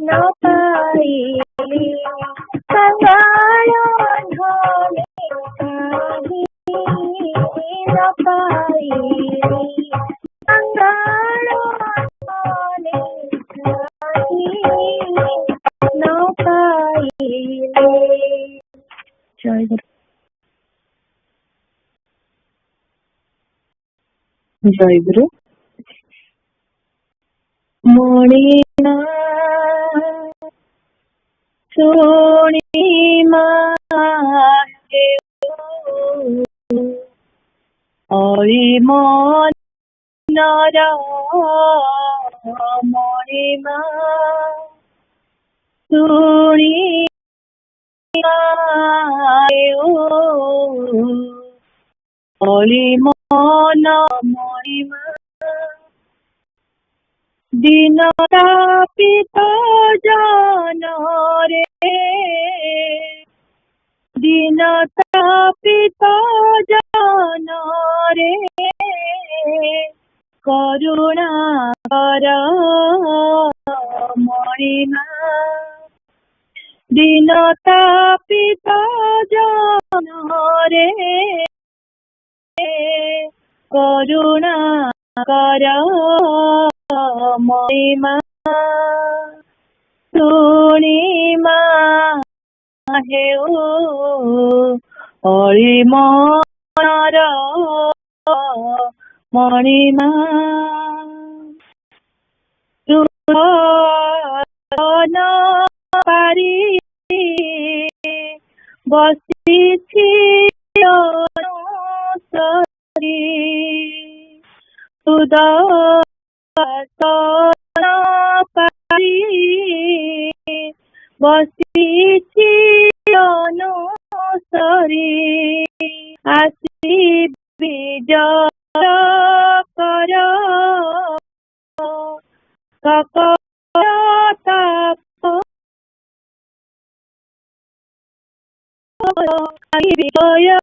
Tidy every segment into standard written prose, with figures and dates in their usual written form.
न पाइली कंगाल धनी कहीं न पाइली कंगाल धनी कहीं न पाइली। जय गुरु। जय गुरु। मणिमा सोणिमा अरि मनर मणिमा सोणिमा अरि मन मणिमा दिन तापित जन रे दिन तापित जन रे करुणा कर मणिमा दिन तापित जन रे करुणा कर मणिमा सोणिमा हेउ हरि मनर मणिमा न पारी बसिछि अनुसरी सुदर्शन पारी बसिछि अनुसरी आसी विजय कर कपताप विजय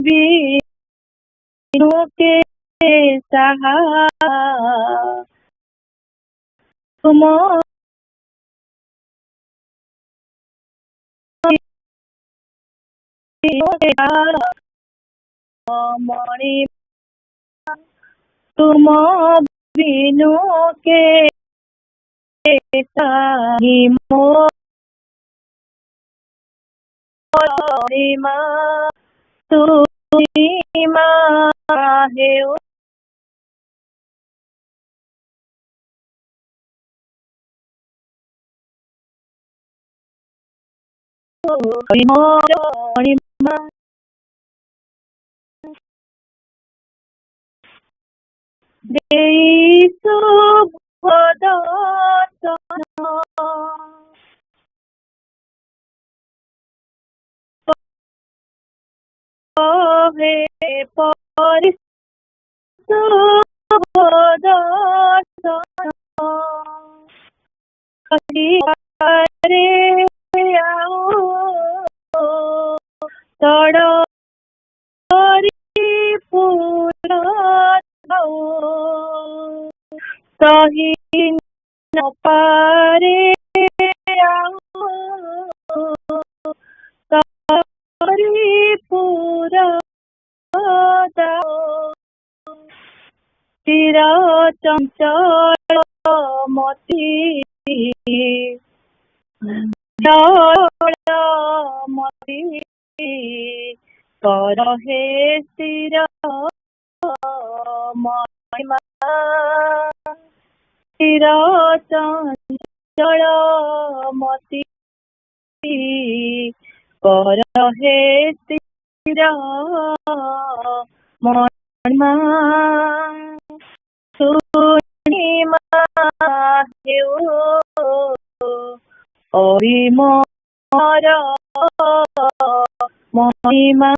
विष्णु के सहा तुम मणि तुम बिनु के साही मणिमा तुमा हेउ मणिमा देई शुभ दर्शन हे परि शुभ दर्शन रे आओ तड़ पूरा सही न पारे आओ तरी पूरा चिर चंचल मती मती कर हे स्थिर महिमा चिर चंचल मती कर हे स्थिर महिमा सोणिमा हेउ हरि मनर महिमा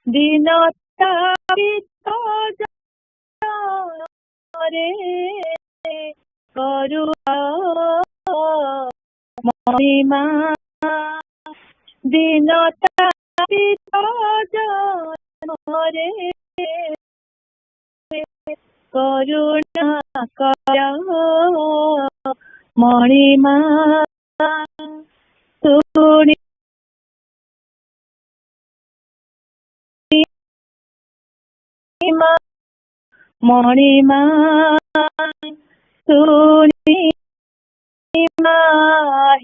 दिन तापित रे करुणा महिमा दीनता पिता जनरे करुणा कर महिमा सुनि महिमा सुनि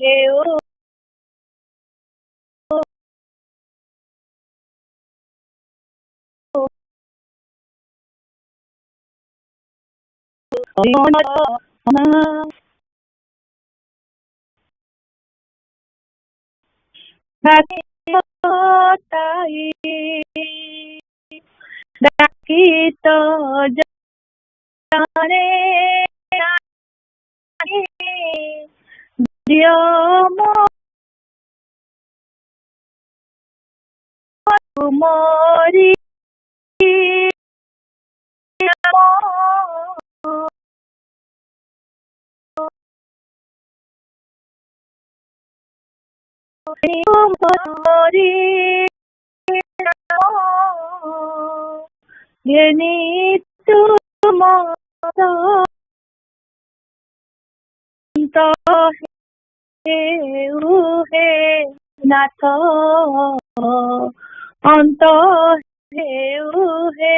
हेउ डाकी तो जाने दियो मोरी मोरी घेनी तुम हे नाथ अंत हे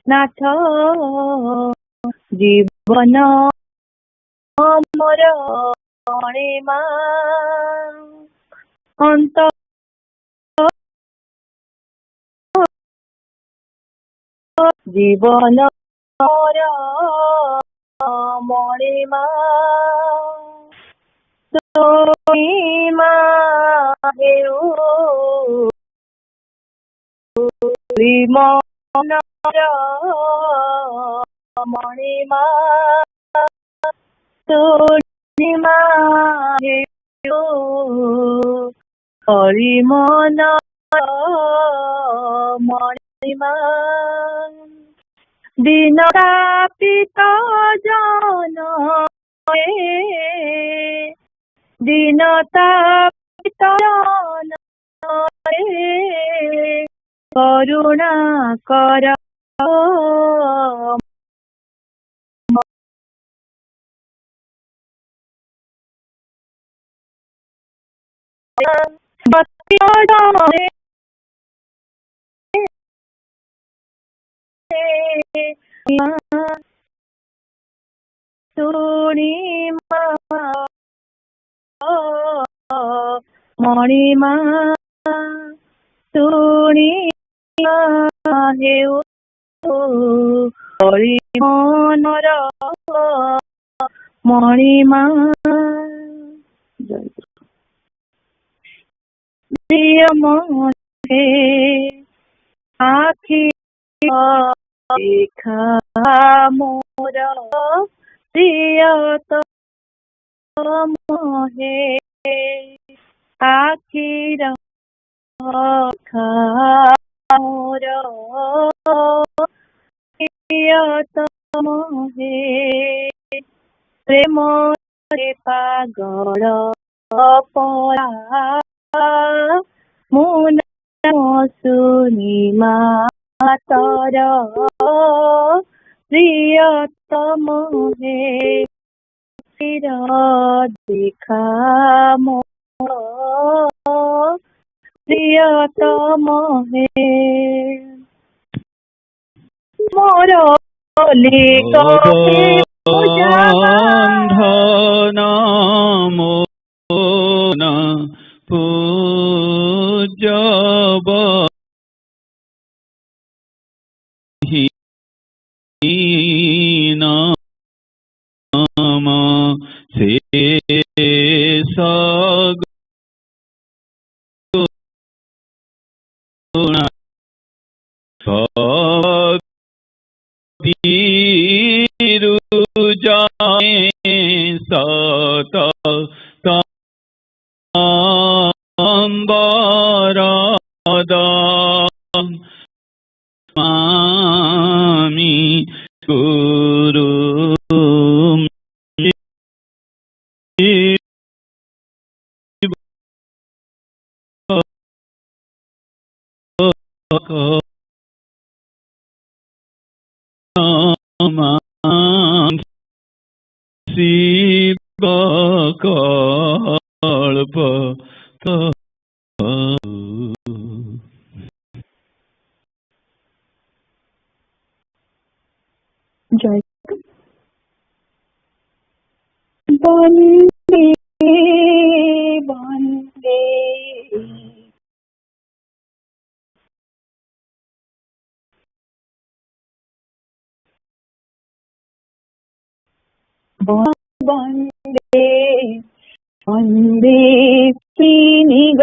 नाथ जीवन मोर महिमा अंत जीवन मोर महिमा महिमा हेउ मनर महिमा महिमा हेउ हरि मनर महिमा दीनता पिता जन दीनता पिता जन करुणा कर मणिमा सुनी हेउ हरि मनर मणिमा प्रिय मते आखि देखा मोर प्रियतम हे आखिर देखा मोर प्रियतम हे प्रेम रे पागल परा मुन सुनी मातर प्रियतम हे चिर देखा मोर प्रियतम हे मोर धन मोन पूजब नाम से सगुण वीरु जाए सत अंबरदान मामी गुरु কল্প জয় বন্দে বন্দে বন্দে বন্দে শ্রীনিগমানন্দম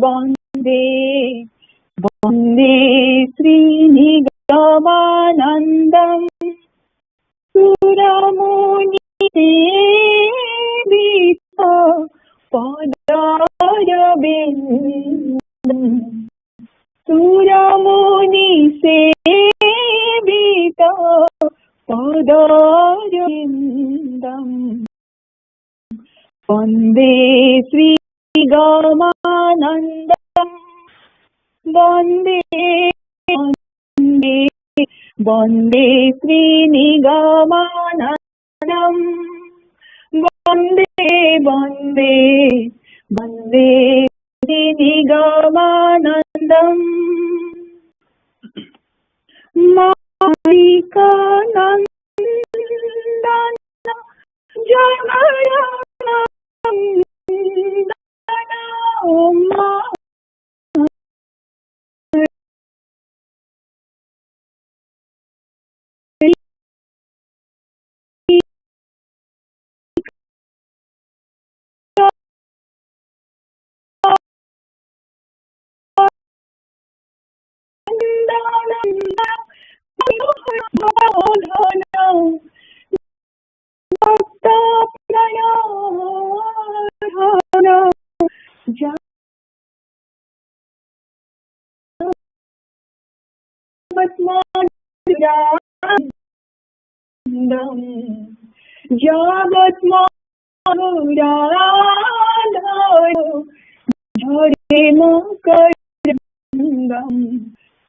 বন্দে বন্দে শ্রীনিগমানন্দম সুরমুনি সেবিত পদারবিন্দম সুরমুনি সেবিত পদারবিন্দম বন্দে শ্রীনিগমানন্দম বন্দে বন্দে বন্দে শ্রীনিগমানন্দম বন্দে বন্দে বন্দে শ্রীনিগমানন্দম মালিকানন্দন জগন্নাথ জগৎ ঝরে মকরন্দম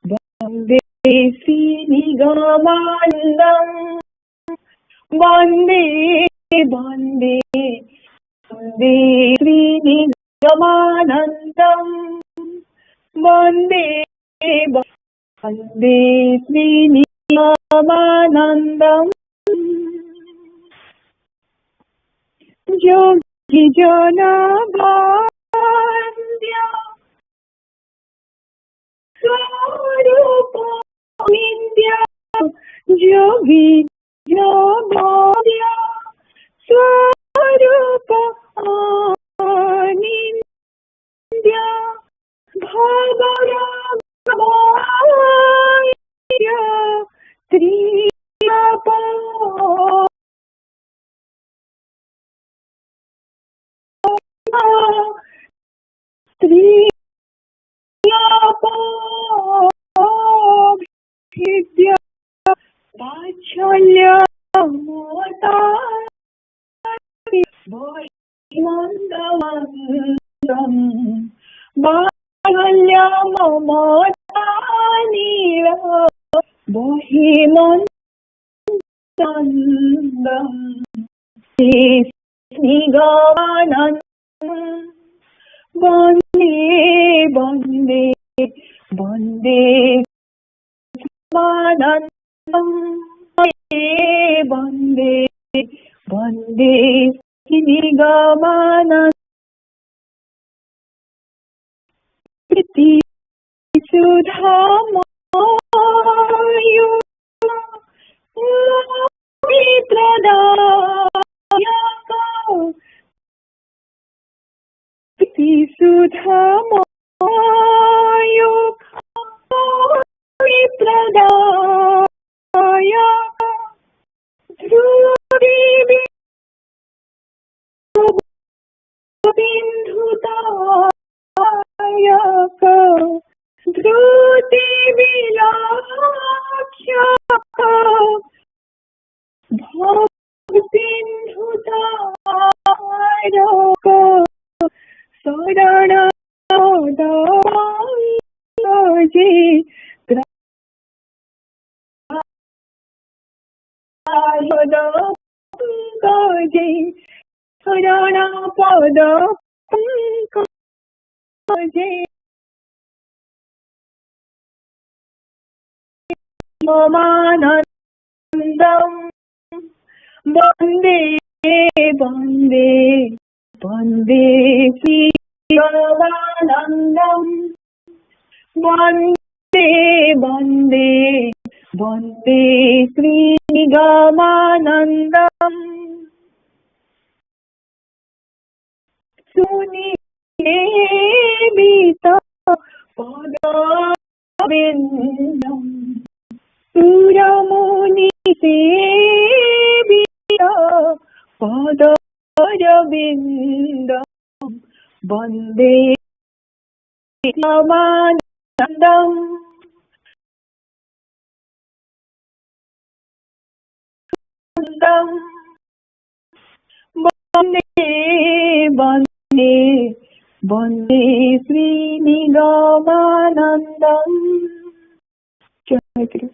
বন্দে শ্রীনিগমানন্দম বন্দে বন্দে বন্দে শ্রীনিগমানন্দম বন্দে বন্দে শ্রীনিগমানন্দম যোগী জনবন্দ্য স্বরূপ বিন্দ্য যোগী জনবন্দ্য স্বরূপ আনিন্দ্য ভবরাগময় ত্রিয়প ত্রিয়প বাৎসল্য মমতা বহিমন্দমন্দম বাৎসল্য মমতা নির বহিমন্দম শ্রীনিগমানন্দম বন্দে বন্দে বন্দে শ্রীনিগমানন্দম বন্দে বন্দে শ্রীনিগমানন্দম প্রীতি সুধাময় মিত্রদায়ক প্রীতি সুধাময় মিত্রদায়ক ধ্রুবী বিন্ধুদায়ক ধ্রুতি বিলাক্ষক ভব সিন্ধুদায়ক चरण पंकजे पंकजे चरण पद पंकजे ममानन्दम् वन्दे वन्दे वन्दे श्रीरामानन्दम् वन्दे वन्दे वन्दे श्रीनिगमानन्दम् सुनिलेवित पदारविन्दम् सुरमुनिसेवित पदारविन्दम् वन्दे रामानन्दम् वन्दे वन्दे वन्दे श्रीनिगमानन्दम्। जय गुरु।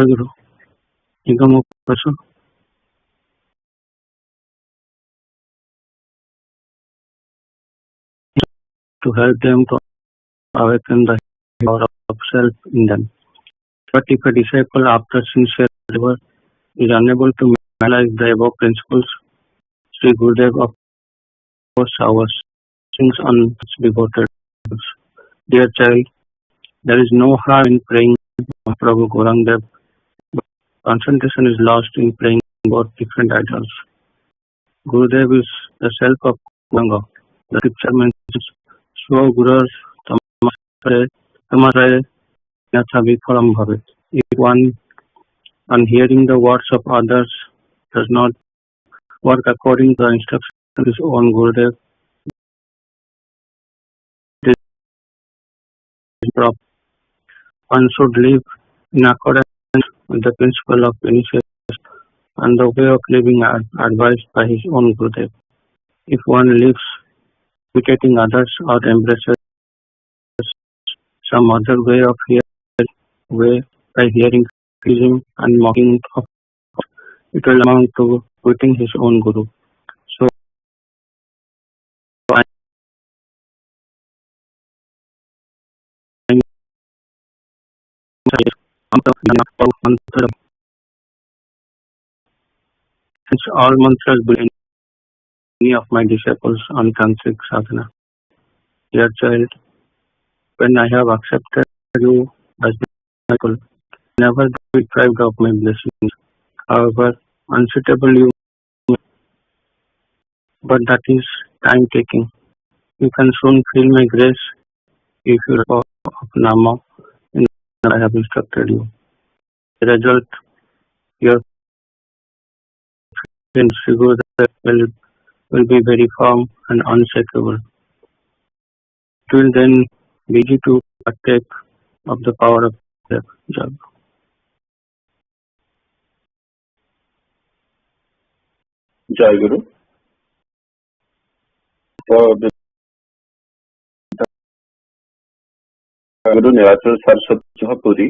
Guru, निगम उपदेश to help them to awaken the power of self in them. But if a disciple after sincere endeavor is unable to realize the above principles, Sri Gurudev offers our things on such devoted. Dear child, there is no harm in praying Prabhu Gaurang Dev, but concentration is lost in praying about different idols. Gurudev is the self of Gauranga. The scripture mentions Swa Gurur Tamasare Natha Vifalam Bhavet. If one, on hearing the words of others, does not work according to the instructions of his own Gurudev, it is proper. One should live in accordance with the principle of initiation and the way of living advised by his own Gurudev. If one lives imitating others or embraces some other way of by hearing, criticism and mocking of, it will amount to quitting his own Guru. So since all mantras belong to any of my disciples on tantric sadhana. Dear child, when I have accepted you as disciple, never be deprived of my blessings. However unsuitable you may, but that is time taking. You can soon feel my grace if you recall of Nama in that I have instructed you. The result, your in Sri Gurudev will be very firm and unshakable. It will then be easy to partake of the power of the jug. Jai Guru. So, the Guru Nirachal Saraswata Sangha Puri,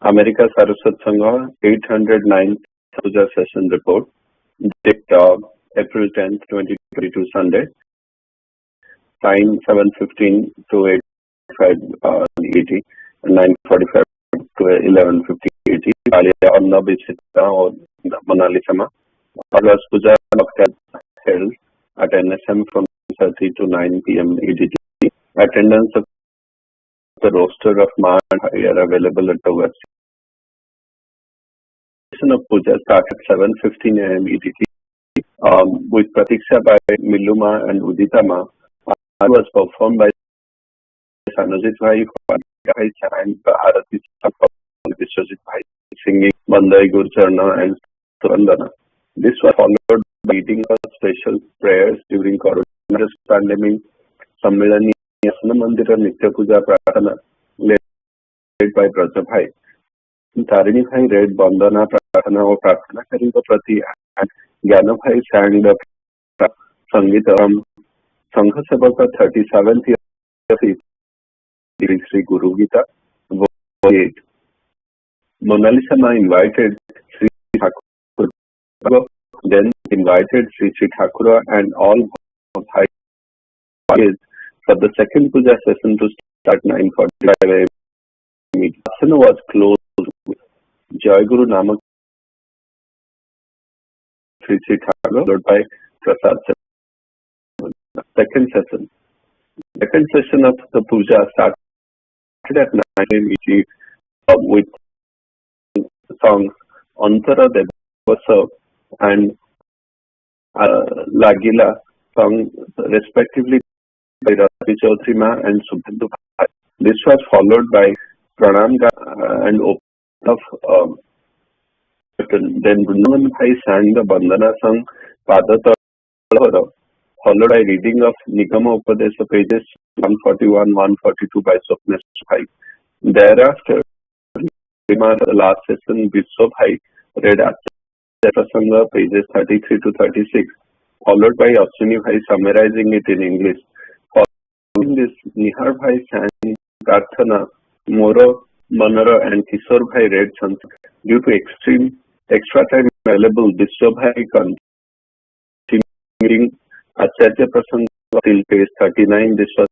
America Saraswata Sangha 809th Puja Session Report, date April 10th, 2022 Sunday, time 7:15 to 8:45 ET, 9:45 to 11:50 ET, Alia or Nabisita or Manali Sama. August Puja held at NSM from 30 to 9 p.m. EDT. Attendance of the roster of Ma and Hari are available at the website. The session of Puja started at 7:15 a.m. EDT with Pratiksha by Miluma and Udita Ma. Was performed by Sanojit Bhai, and Arati Vishwajit Bhai singing Bandai Gurcharna and Surandana. This was followed by leading special prayers during coronavirus pandemic. Sammelani Yasna Mandira Nitya Puja Pratana led by Braja Bhai. Tarini Bhai read Bandana Pratana or Pratana Karinga Prati, and Gyana Bhai sang the Sangeetam, Sangha Sabaka 37th year Sri Guru Gita, Volume 8. Mona Lisa Ma invited Sri Thakur, then invited Sri Thakura and all Bhai for the second puja session to start 9:45 a.m. Asana was closed with Jai Guru Namak Sri Thakur, followed by Prasad. Second session of the puja started at 9 a.m. With songs Antara Devasa and Lagila sung respectively by Ravi Chaudhary Ma and Subhendu Bhai. This was followed by Pranam and opening of then Vrindavan Bhai sang the Bandhana song Padatara, followed by reading of Nigama Upadesha pages 141-142 by Swapnesh Bhai. Thereafter, the last session, Vishwa Bhai read Saraswata Sangha pages 33 to 36, followed by Ashwini Bhai summarizing it in English. Following this, Nihar Bhai sang Prarthana, Moro, Manara and Kishore Bhai read Sanskrit. Due to extra time available, Vishwa Bhai continuing Acharya Prasanga till page 39. This was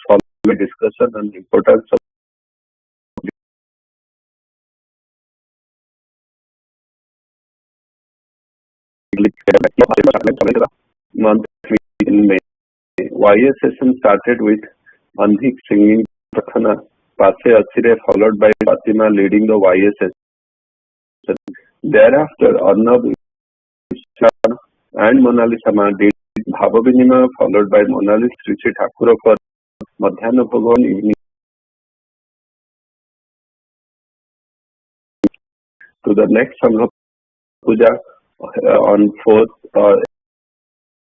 followed by discussion on the importance of month in May. YS session started with Andhik singing Prathana, Pase Achire, followed by Fatima leading the YS session. Thereafter, Arnab and Mona Lisa Ma did Bhava Vinima, followed by Mona Lisa Sri Thakura for Madhyana Bhagavan evening. To the next Sangha Puja on 4th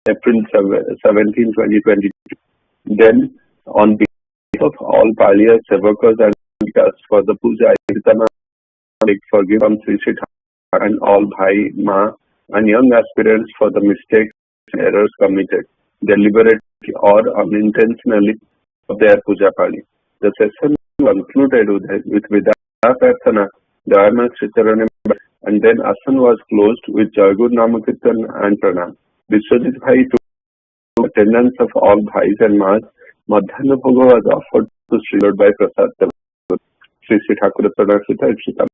April 17, 2022. Then, on behalf of all Paliya Sevakas and for the Puja, I make forgiveness from Sri Thakura and all Bhai, Ma and young aspirants for the mistakes and errors committed, deliberately or unintentionally, of their Puja Pali. The session concluded with Vidya Prarthana, Dharma Sricharanam, and then Asan was closed with Jaigur Namakirtan and Pranam. Vishwajit Bhai took attendance of all Bhais and Mas. Madhyana Bhoga was offered to Sri Lord by Prasad. Sri Thakura Pranasita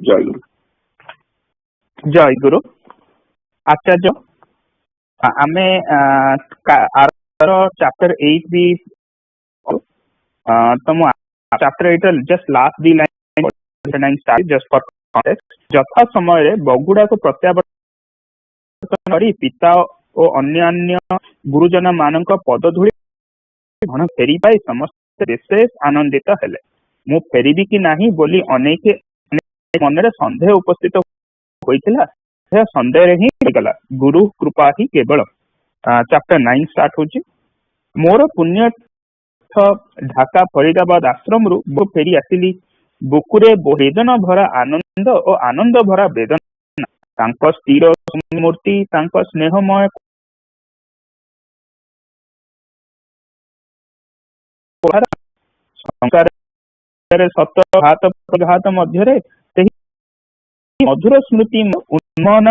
Jai Guru. Jai Guru. Acharya, आमे chapter 8 भी तो chapter 8 just last the line start just for context. ଯଥା ସମୟରେ ବଗୁଡା को ପ୍ରତ୍ୟାବର୍ତ୍ତନ କରି ପିତା ଓ ଅନ୍ୟାନ୍ୟ ଗୁରୁଜନ ମାନଙ୍କ ପଦଧୂଳି ଫେରି ପାଇ ସମସ୍ତେ ବିଶେଷ ଆନନ୍ଦିତ ହେଲେ। ମୁଁ ଫେରିବି କି ନାହିଁ ବୋଲି ଅନେକ ମନରେ ସନ୍ଦେହ ଉପସ୍ଥିତ ହୋଇଥିଲା। यह संदेह ही गला गुरु कृपा ही केवल। चैप्टर 9 स्टार्ट होची। मोर पुण्य ढाका फरीदाबाद आश्रम रु फेरी आसिली। बुकुरे वेदना भरा आनंद और आनंद भरा वेदना। तांको स्थिर मूर्ति तांको स्नेहमय संसार सत घात प्रघात मध्य मधुर स्मृति उन्मोहन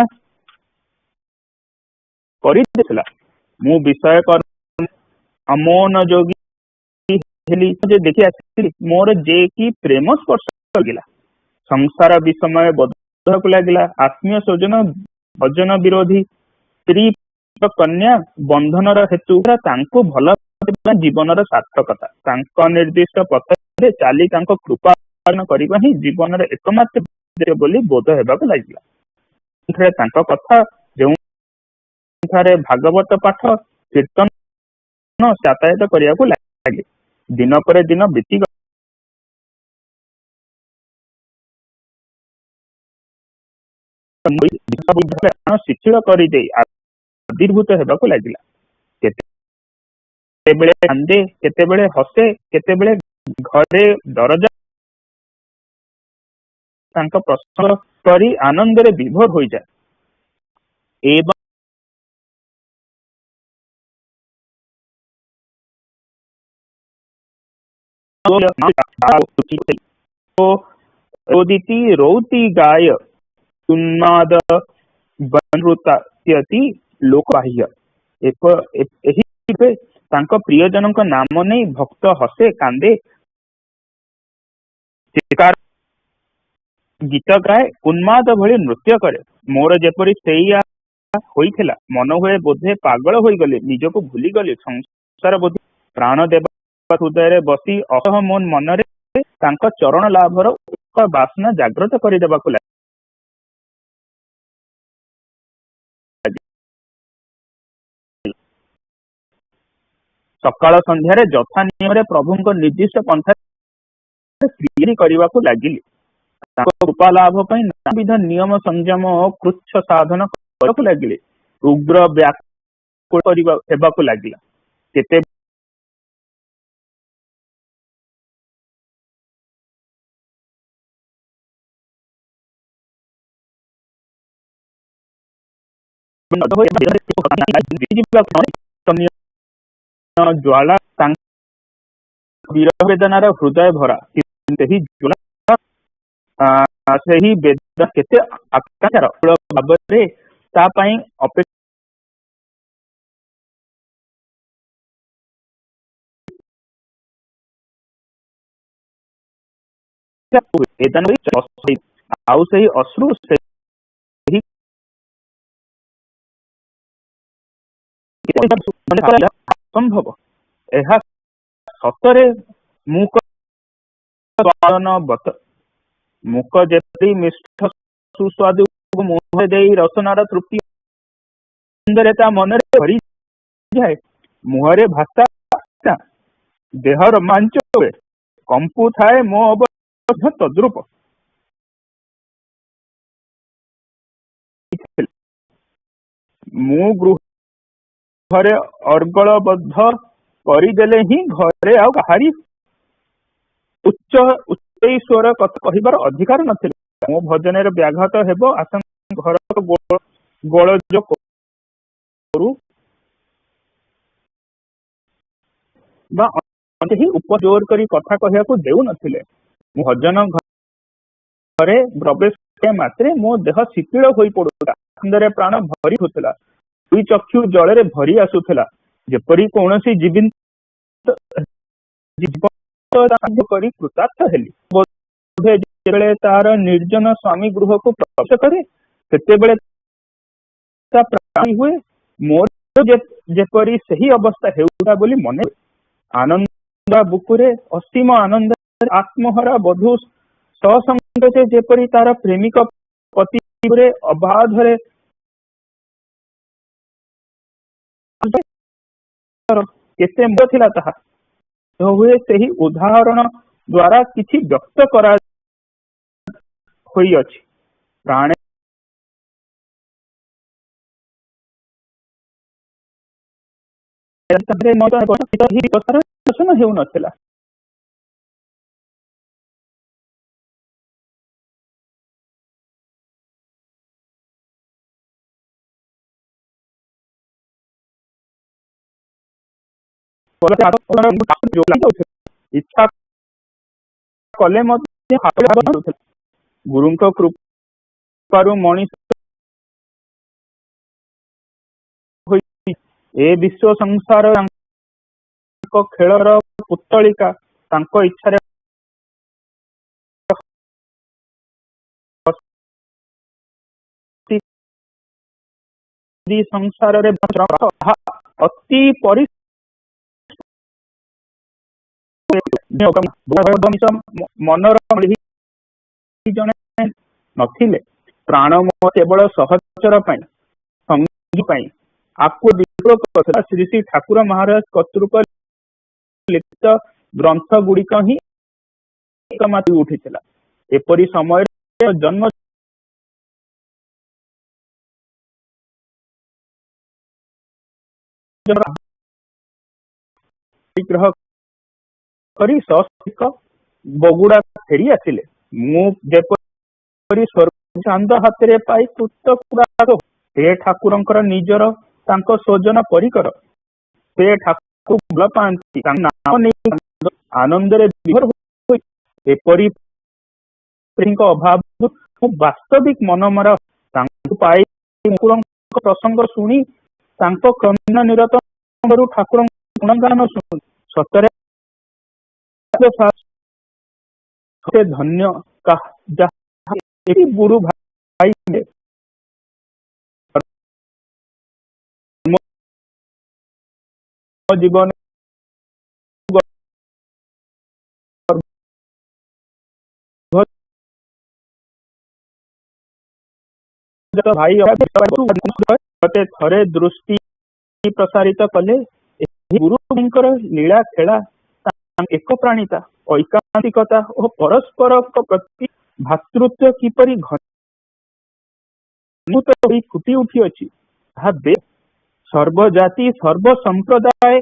कर मु विषय कर अमोन जोगी देखी आसी मोर जे कि प्रेम स्पर्श लगिला। संसार विषमय बोध को लगिला। आत्मीय स्वजन भजन विरोधी स्त्री कन्या बंधनर हेतु तांको भल जीवन सार्थकता तांको निर्दिष्ट पथ चली कृपा करबा ही जीवन एकमात्र बोली बोध हेबाक लागिला। तांको कथा जो भागवत पाठ कीर्तन यातायात करिया को लगे। दिन पर दिन बीती शिथिल कर आविर्भूत हेबाक लागिला। केतेबेले कांदे केतेबेले हसे केतेबेले घरे दरजा तांका प्रसन्न करी आनंद रे विभोर हो जाए। एवं रोदिति रौति गाय उन्माद बनृतात्यति लोकबाह्य तांको प्रियजन नाम नहीं भक्त हसे कांदे गीत गाए उन्माद भली नृत्य करे मोर जेपरी सेया होइथिला मन हुए बोधे पागल होई गले निजको भूली गले संसार बोधे प्राण देव हृदय रे बसी अहम मोन मन रे तांको चरण लाभर बासना जागृत करि देबाकु लागे सकाळ संध्यारे जथा नियम रे प्रभुंको निर्दिष्ट पंथा क्रिया करबाकु लागिली कृपा लाभ नानाविध नियम संयम कृच्छ साधन करबाकु लागिले उग्र व्याकुल हेबाकु लागिला केते ज्वाला वेदनार हृदय भरा से ही वेद केते आकांक्षार भाव रे ता पई अपेक्षा वेदन आउ सही अश्रु से ही संभव एहा सतरे मुक बत मुक जेपरी मिष्ठ सुस्वादु मुहे देई रसनार तृप्ति सुंदरता मन रे भरी जाए मुहरे भाषा देह रोमांच हुए कंपु थाए मो अवध तद्रूप मु गृह अर्गलबद्ध करदेले ही घरे आ कहारी उच्च स्वर कथा कहिबार अधिकार नथिला मो भजन रे व्याघात हेबो आसंग घर गोलज करू बा ही उपजोर करी कथा कहिया को देउ नथिले भजन घरे प्रवेश के मात्रे मो देह शिथिल होई पडुला अंदर प्राण भरी होतला दुई चक्षु जल रे भरी आसुथला जेपरी कोनोसी जीवित जीव करी कृतार्थ हेली बोधे जेबेले तार निर्जन स्वामी गृह को प्रवेश करे सेते बेले ता प्राणी हुए मोर जेपरी सही अवस्था हेउला बोली मने आनंद बुकुरे असीम आनंद आत्महरा बधु ससंग से जेपरी तार प्रेमिक पति रे अबाधरे केते मोह थिला ताहा तो हुए सही उदाहरण द्वारा किछि व्यक्त करा होई अछि प्राण हेउ नथिला इच्छा कले गुरु कृपारु मनीष ए विश्व संसार खेलर पुतलिका इच्छा संसार अति परि मनर जने नथिले प्राण केवल सहचर संगी आपको श्री श्री ठाकुर महाराज कर्तृक लिखित ग्रंथ गुड़िक ही एकमात्र उठिथिला एपरि समय जन्म विग्रह करी सस्तिक बगुड़ा फेरी आसिले मु जेपरि स्वर्ग चांद हाथ रे पाई कृतपुरा हे ठाकुरंकर निजर तांको स्वजन परिकर से ठाकुर भल पांती नाम नहीं आनंद एपरी अभाव वास्तविक मनमरा प्रसंग शुणी क्रमण निरत ठाकुर गुणगान शुणी सतरे धन्य गुरु भाई जीवन भाई थरे दृष्टि प्रसारित कले गुरु लीला खेला एक प्राणिता ऐकांतिकता और परस्पर प्रति भातृत्व किपरि फुटी उठी अछि सर्वजाति सर्व संप्रदाय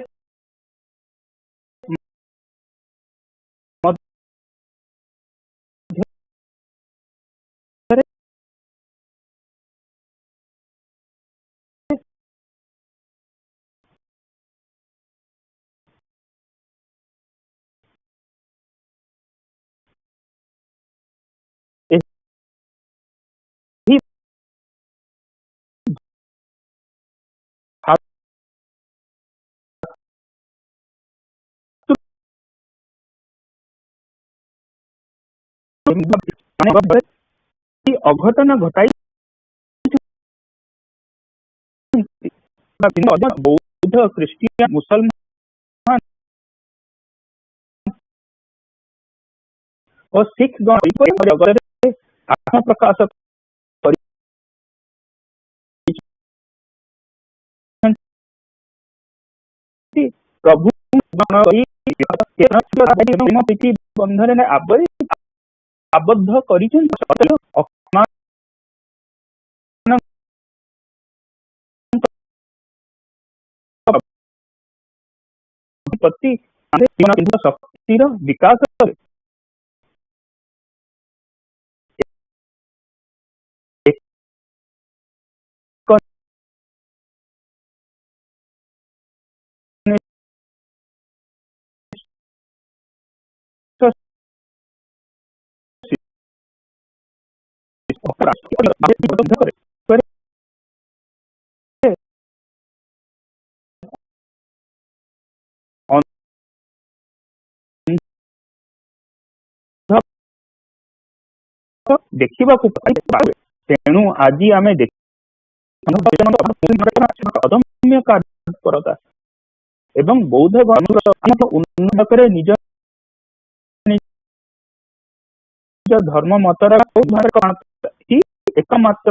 अघटन घटाई बौद्ध क्रिश्चियन मुसलमान और सिख गण आत्म प्रकाश प्रभु बंधन आबद्ध कर शक्तिर विकास देखा तेणु आज आम अदम्य कार्यता एवं बौद्ध उन्नत निज धर्म मतरा एकमात्र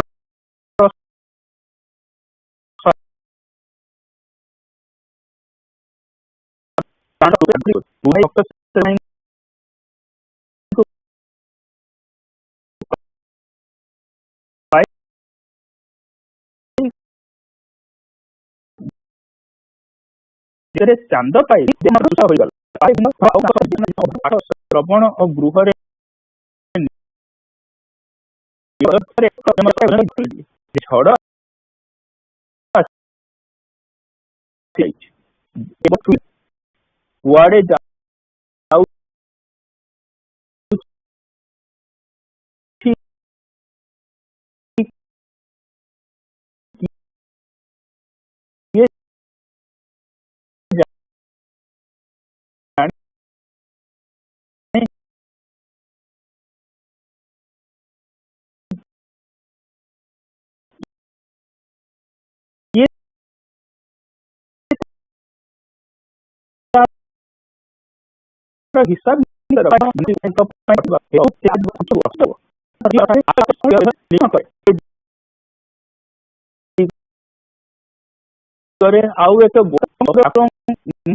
चांद पाई श्रवण और गृह झड़ कुआड़े हिसाब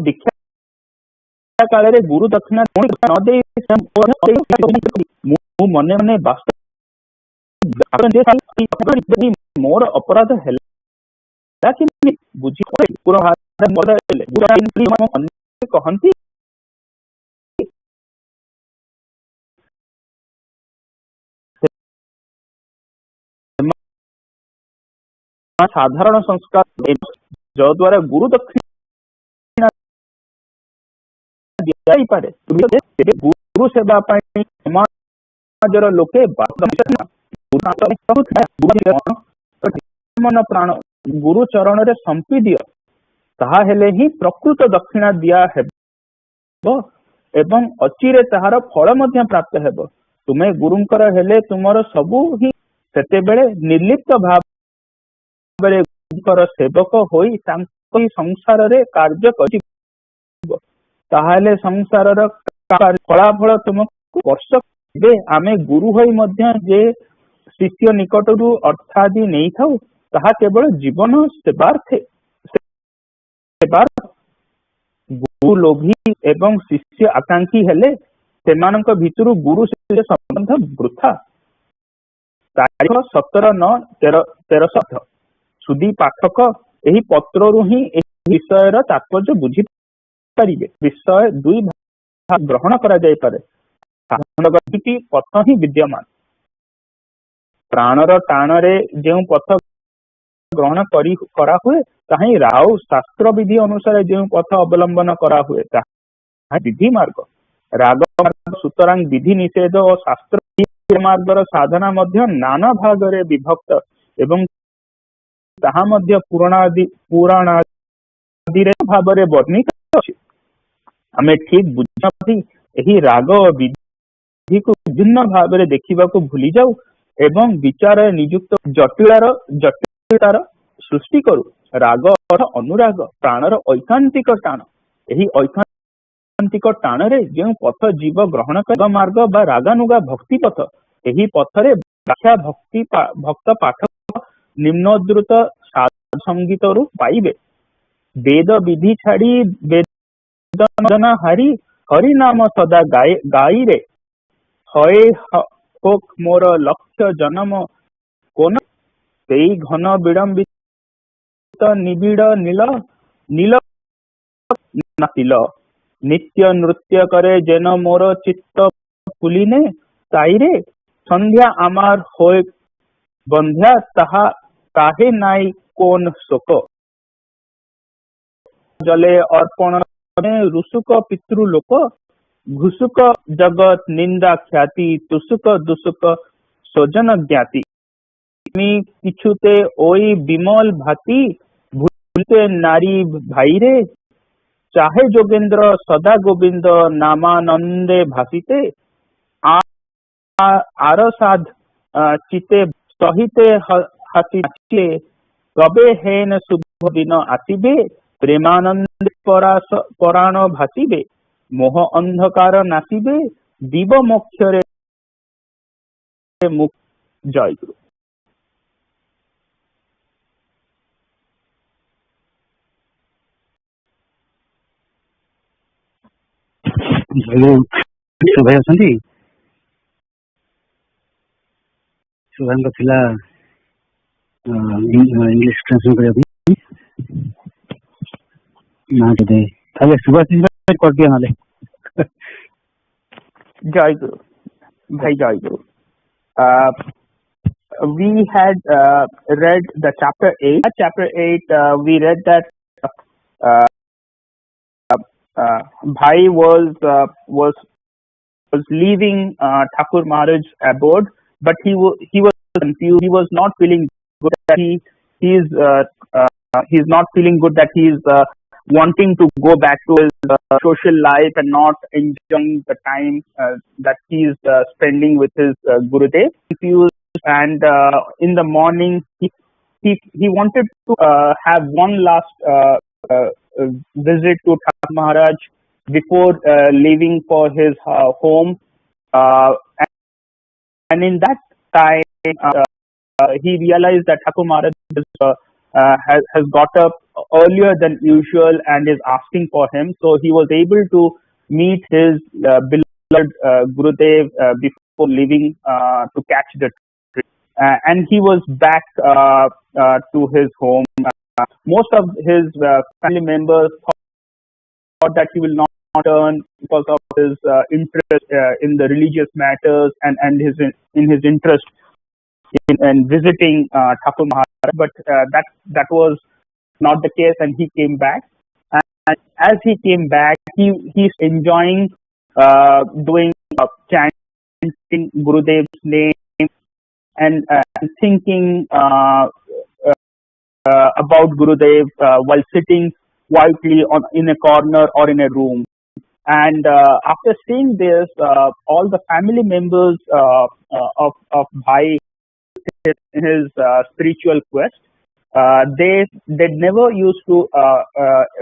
दीक्षा काल गुरु दक्षिणा मन मन मोर अपराध है बुझी कहती साधारण संस्कार जो द्वारा गुरु दक्षिणा ଯାଇପାରେ। ଗୁରୁ ସେବା ପାଇଁ ସମାଜର ଲୋକେ ମନ ପ୍ରାଣ ଗୁରୁ ଚରଣରେ ସମ୍ପି ଦିଅ, ତାହା ହେଲେ ହିଁ ପ୍ରକୃତ ଦକ୍ଷିଣା ଦିଆ ହେବ ଏବଂ ଅଚିରେ ତାହାର ଫଳ ମଧ୍ୟ ପ୍ରାପ୍ତ ହେବ। ତୁମେ ଗୁରୁଙ୍କର ହେଲେ ତୁମର ସବୁ ହିଁ ସେତେବେଳେ ନିର୍ଲିପ୍ତ ଭାବରେ ଗୁରୁଙ୍କର ସେବକ ହୋଇ ତାଙ୍କ ସଂସାରରେ କାର୍ଯ୍ୟ କରିବ, ତାହେଲେ ସଂସାରର ଫଳାଫଳ ତୁମକୁ ବର୍ଷ। ଏବେ ଆମେ ଗୁରୁ ହୋଇ ମଧ୍ୟ ଯେ ଶିଷ୍ୟ ନିକଟରୁ ଅର୍ଥାଦି ନେଇଥାଉ, ତାହା କେବଳ ଜୀବନ ସେବାର୍ଥେ। ଗୁରୁ ଲୋଭୀ ଏବଂ ଶିଷ୍ୟ ଆକାଂକ୍ଷୀ ହେଲେ ସେମାନଙ୍କ ଭିତରୁ ଗୁରୁ ଶିଷ୍ୟ ସମ୍ବନ୍ଧ ବୃଥା। ତାରିଖ 17/9/1300। ସୁଧୀ ପାଠକ ଏହି ପତ୍ରରୁ ହିଁ ଏହି ବିଷୟର ତାତ୍ପର୍ଯ୍ୟ ବୁଝିପାରିବେ। ବିଷୟ ଦୁଇ ଭାଗ ଗ୍ରହଣ କରାଯାଇପାରେ। ଦୁଇଟି ପଥ ହିଁ ବିଦ୍ୟମାନ। ପ୍ରାଣର ଟାଣରେ ଯେଉଁ ପଥ ଗ୍ରହଣ କରାହୁଏ ତାହା ହିଁ ରାଉ ଶାସ୍ତ୍ର ବିଧି ଅନୁସାରେ ଯେଉଁ ପଥ ଅବଲମ୍ବନ କରାହୁଏ ତାହା ବିଧି ମାର୍ଗ। ରାଗ ମାର୍ଗ ସୁତରାଂ ବିଧି ନିଷେଧ ଓ ଶାସ୍ତ୍ର ମାର୍ଗର ସାଧନା ମଧ୍ୟ ନାନା ଭାଗରେ ବିଭକ୍ତ ଏବଂ ତାହା ମଧ୍ୟ ପୁରାଣାଦିରେ ଭାବରେ ବର୍ଣ୍ଣିତ ଅଛି। ଆମେ ଠିକ ବୁଝିପାରି ଏହି ରାଗ ଓ ବିଧିକୁ ବିଭିନ୍ନ ଭାବରେ ଦେଖିବାକୁ ଭୁଲି ଯାଉ ଏବଂ ବିଚାରରେ ନିଯୁକ୍ତ ଜଟିଳତାର ସୃଷ୍ଟି କରୁ। ରାଗ ଅର୍ଥ ଅନୁରାଗ, ପ୍ରାଣର ଐକାନ୍ତିକ ଟାଣ। ଏହି ଐକାନ୍ତିକ ଟାଣରେ ଯେଉଁ ପଥ ଜୀବ ଗ୍ରହଣ କରିବା ମାର୍ଗ ବା ରାଗାନୁଗା ଭକ୍ତି ପଥ, ଏହି ପଥରେ ବ୍ୟାଖ୍ୟା ଭକ୍ତ ପାଠକ ନିମ୍ନୋଦ୍ଧୃତ ସଙ୍ଗୀତରୁ ପାଇବେ। ବେଦ ବିଧି ଛାଡ଼ି ବେଦନା ହରି ନାମ ସଦା ଗାଇରେ, ହଏ ହୋକ ମୋର ଲକ୍ଷ୍ୟ ଜନମ କୋନ, ସେଇ ଘନ ବିଳମ୍ବିତ ନିବିଡ଼ ନୀଳ ନାତିଲ, ନିତ୍ୟ ନୃତ୍ୟ करे যেন মোর চিত্ত ফুলিনে তাইরে, সন্ধ্যা আমার হয়ে বন্ধ্যা তাহে নাই কোন শোক, জলে অর্পণ রুসুক পিতৃলোক, ঘুসুক জগৎ নিন্দা খ্যাতি, তুসুক দুসুক স্বজন জ্ঞাতি, তুমি কিছুতে ওই বিমল ভাতি, ভুলতে নারী ভাইরে, চাহে যোগেন্দ্র সদা গোবিন্দ নামানন্দে ভাসিতে, আরসাধ চিতে সহিতে হাসিতে, কবে হেন শুভ দিন আসিবে, প্রেমানন্দে পরাণ ভাসিবে, মোহ অন্ধকার নাসিবে, দিব মোক্ষরে মুখ। জয় গুরু। ଭାଇ ଅଛନ୍ତି? ସୁଭାଙ୍କ ଥିଲା ଇଂଲିଶ ଟ୍ରାନ୍ସଲେଟ୍ କରିବା ପାଇଁ ନା ଯଦି ତାହେଲେ ସୁଭାଷ କରିଦିଅ ନହେଲେ। ଜୟ ଗୁରୁ ଭାଇ, ଜୟ ଗୁରୁ। We had read the chapter 8. Chapter 8, we read that Bhai was leaving Thakur Maharaj's abode, but he was confused. He was not feeling good that he's not feeling good that he's wanting to go back to his social life and not enjoying the time that he's spending with his Gurudev. Confused, and in the morning he wanted to have one last visit to Thakur Maharaj before leaving for his home, and in that time he realized that Thakur Maharaj has got up earlier than usual and is asking for him. So he was able to meet his beloved Gurudev before leaving to catch the train. And he was back to his home. Most of his family members thought that he will not return because of his interest in the religious matters and in his interest in visiting Thakur Maharaj, but that was not the case, and he came back. as he came back, he's enjoying doing chanting Gurudev's name and thinking about Gurudev while sitting quietly in a corner or in a room. And after seeing this, all the family members of Bhai in his spiritual quest, they never used to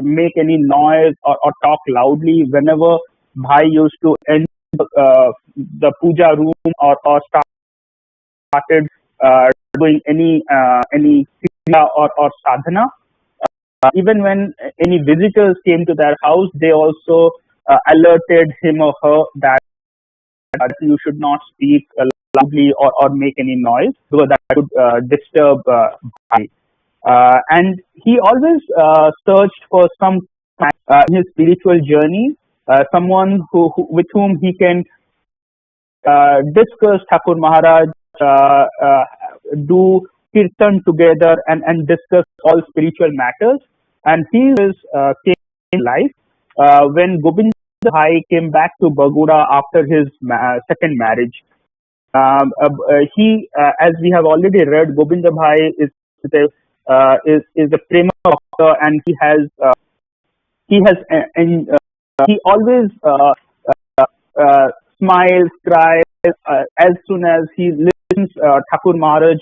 make any noise or talk loudly whenever Bhai used to enter the puja room or started doing any puja or sadhana. Even when any visitors came to their house, they also alerted him or her that you should not speak loudly or make any noise because that would disturb Bhai. And he always searched for some in his spiritual journey, someone with whom he can discuss Thakur Maharaj, do kirtan together and discuss all spiritual matters. And he came in life when Gobind Bhai came back to Baguda after his second marriage. He, as we have already read, Gobind Bhai is a prema doctor, and he always smiles, cries as soon as he listens Thakur Maharaj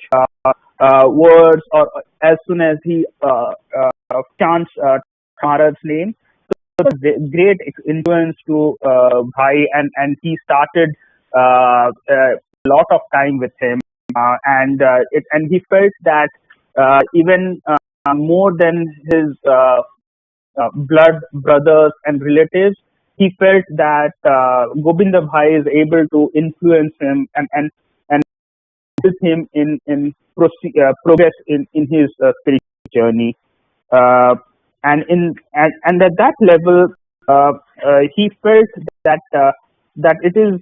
words, or as soon as he chants Maharaj's name. So it was a great influence to Bhai, and he started a lot of time with him, and he felt that even more than his blood brothers and relatives, he felt that Gobind Bhai is able to influence him and help him in progress in his spiritual journey. And at that level, he felt that it is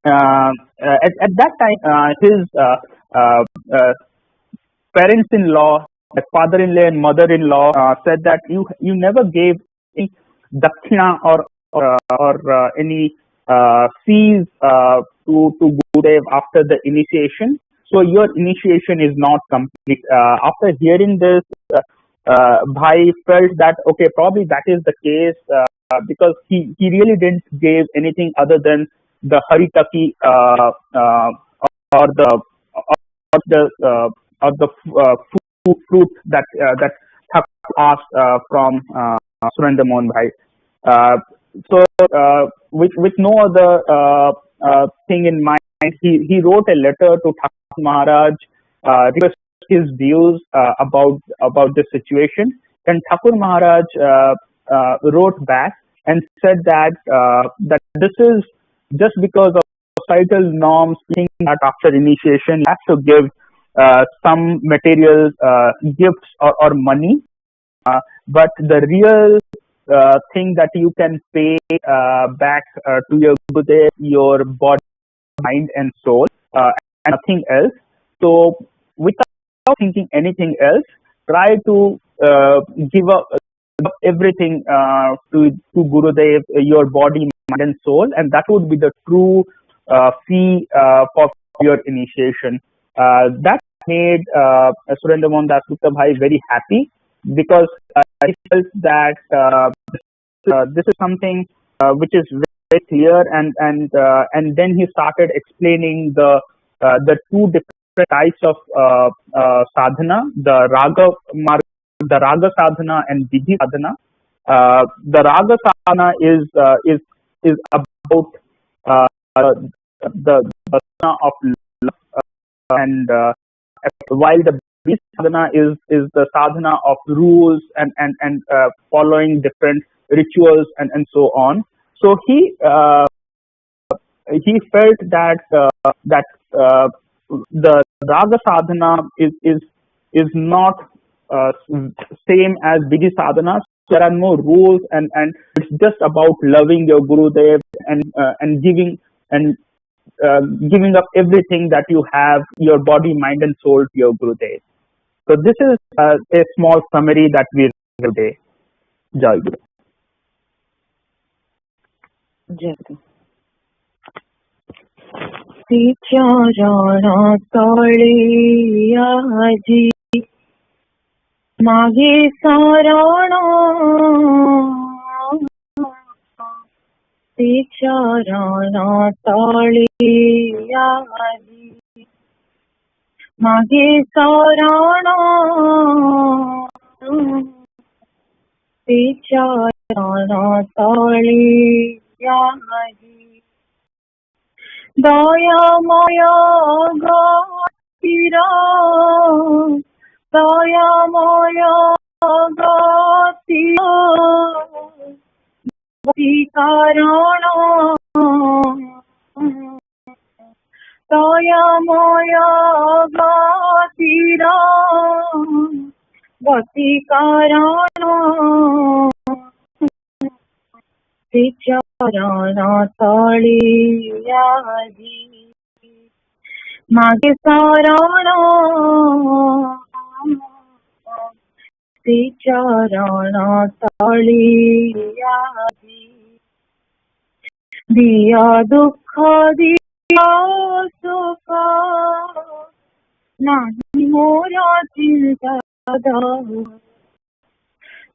at that time his parents-in-law, father-in-law and mother-in-law said that you never gave any dakshina or any fees to Gurudev after the initiation. So your initiation is not complete. After hearing this, Bhai felt that okay, probably that is the case because he really didn't give anything other than the haritaki or the fruit that Thakur asked from Surendra Mohan Bhai. So with no other thing in mind, he wrote a letter to Thakur Maharaj, requested his views about the situation. And Thakur Maharaj wrote back and said that this is just because of societal norms, that after initiation you have to give some material gifts or money, but the real thing that you can pay back to your Gurudev, your body, mind and soul, and nothing else. So without thinking anything else, try to give up everything to Gurudev, your body, mind and soul, and that would be the true fee for your initiation. That made Surendra Mohan Das Gupta Bhai very happy, because he felt that this is something which is very clear, and then he started explaining the two different types of sadhana, the raga sadhana and vidhi sadhana. The raga sadhana is about the sadhana of love, and while the vidhi sadhana is the sadhana of rules and following different rituals and so on. So he felt that the raga sadhana is not same as vidhi sadhana. There are no rules, and it's just about loving your Gurudev and giving up everything that you have, your body, mind and soul, to your Gurudev. So this is a small summary that we read today. জয় গুরু। चरण तळे आजी मागे शरण चरण तळे आजी मागे शरण चरण तळे आजी दयामय गतिरा दयामय गतिरा कारण दयामय गतिरा गति कारण चरण तळे आजी मागे शरण चरण तळे आजी दिया दुःख दिया सुख नाही मोरा चिंता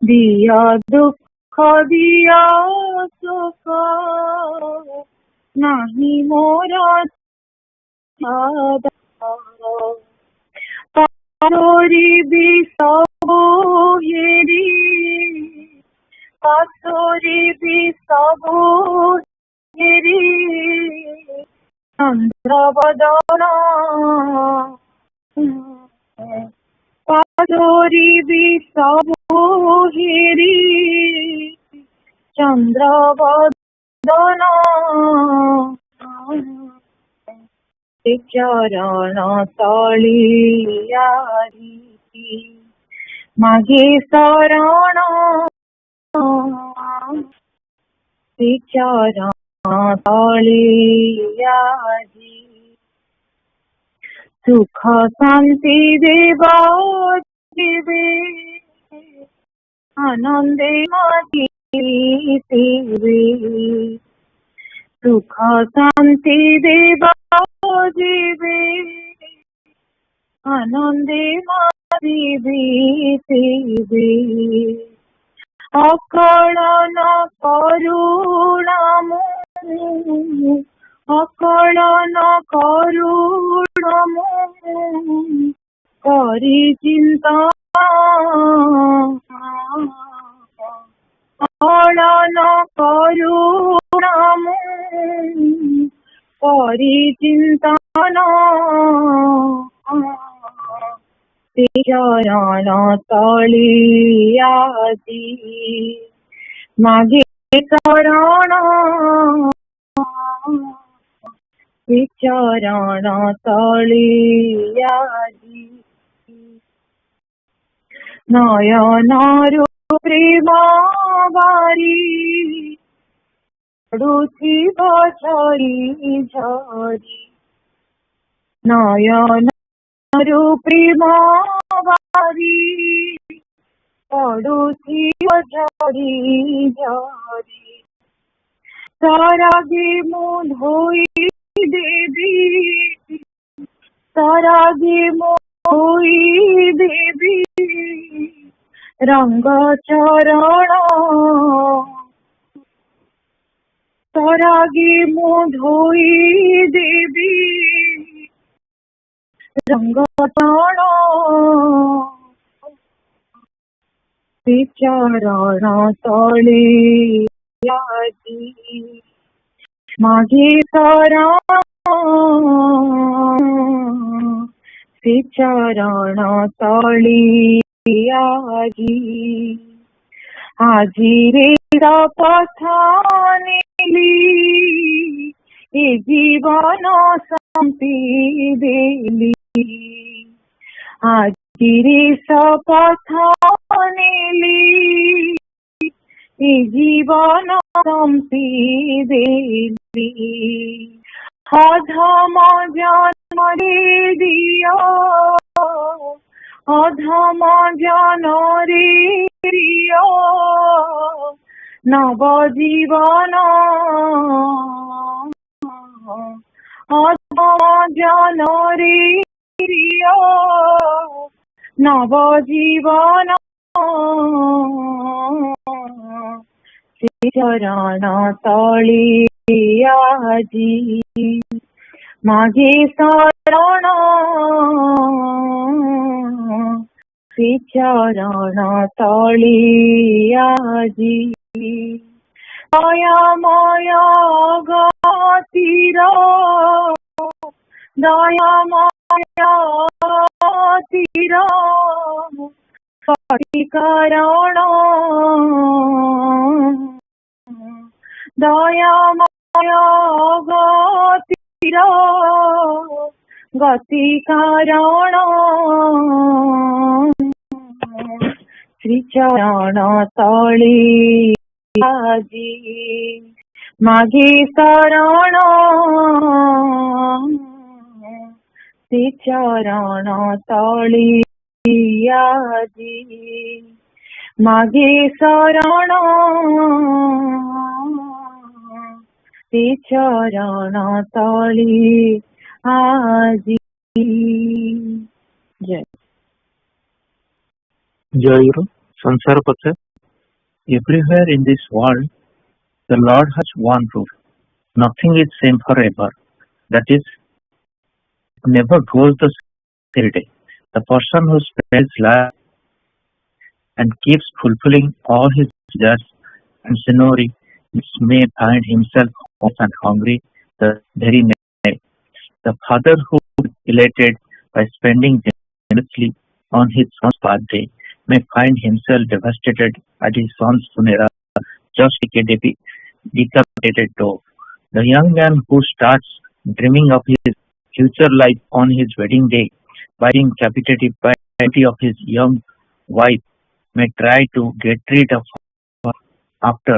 दिया दुःख दिया सुख नाही मोरा पासोरी भी सब हेरी पासोरी भी सब हेरी चंद्र बदना पासोरी भी सब हेरी चंद्र बदना चरण तळे आजी मागे शरण चरण तळे आजी सुख शांति देवा देवे आनंदे माती देवे सुख शांति देवा देवे आनंदे मादिवे देवे अकलन करुणामु अकलन करुणामु करी चिंता अकलन करुणामु करी चिंतन चरण तळे आजी मागे शरण चरण तळे आजी नयनारू प्रेमा बारी पडुथिब झरी झरी नयनारू प्रेमा बारी पडुथिब झरी झरी सरागे मु धोई देवी सरागे मु धोई देवी रंग चरण सरागे मु धोई देवी रंग चरण चरण तळे आजी मागे शरण चरण तळे आजी आजी रे पथानेली ए जीवन शांति देली आजी रे पथानेली ए जीवन शांति देली अधम जन्म रे दिया अधम जन रे প্রিয় নব জীবন জনরে প্রিয় নব জীবন চরণ তলি আজি মাঝে শরণ চরণ তলি আজি দয়াময় গতির দয়াময় গতির কারণ দয়াময় গতির গতি কারণ শ্রীচরণ তলি আজি মাঘে শরণ শ্রীচরণ তলি আজি মাঘে শরণ শ্রীচরণ তলি আজি জয় Jai Guru, Sansara Patha. Everywhere in this world, the Lord has one rule. Nothing is same forever. That is, never goes the same day. The person who spends life and keeps fulfilling all his desires and scenery may find himself hot and hungry the very next day. The father who is elated by spending generously on his son's birthday may find himself devastated at his son's funeral, just like a decapitated dog. The young man who starts dreaming of his future life on his wedding day by being captivated by the beauty of his young wife may try to get rid of her after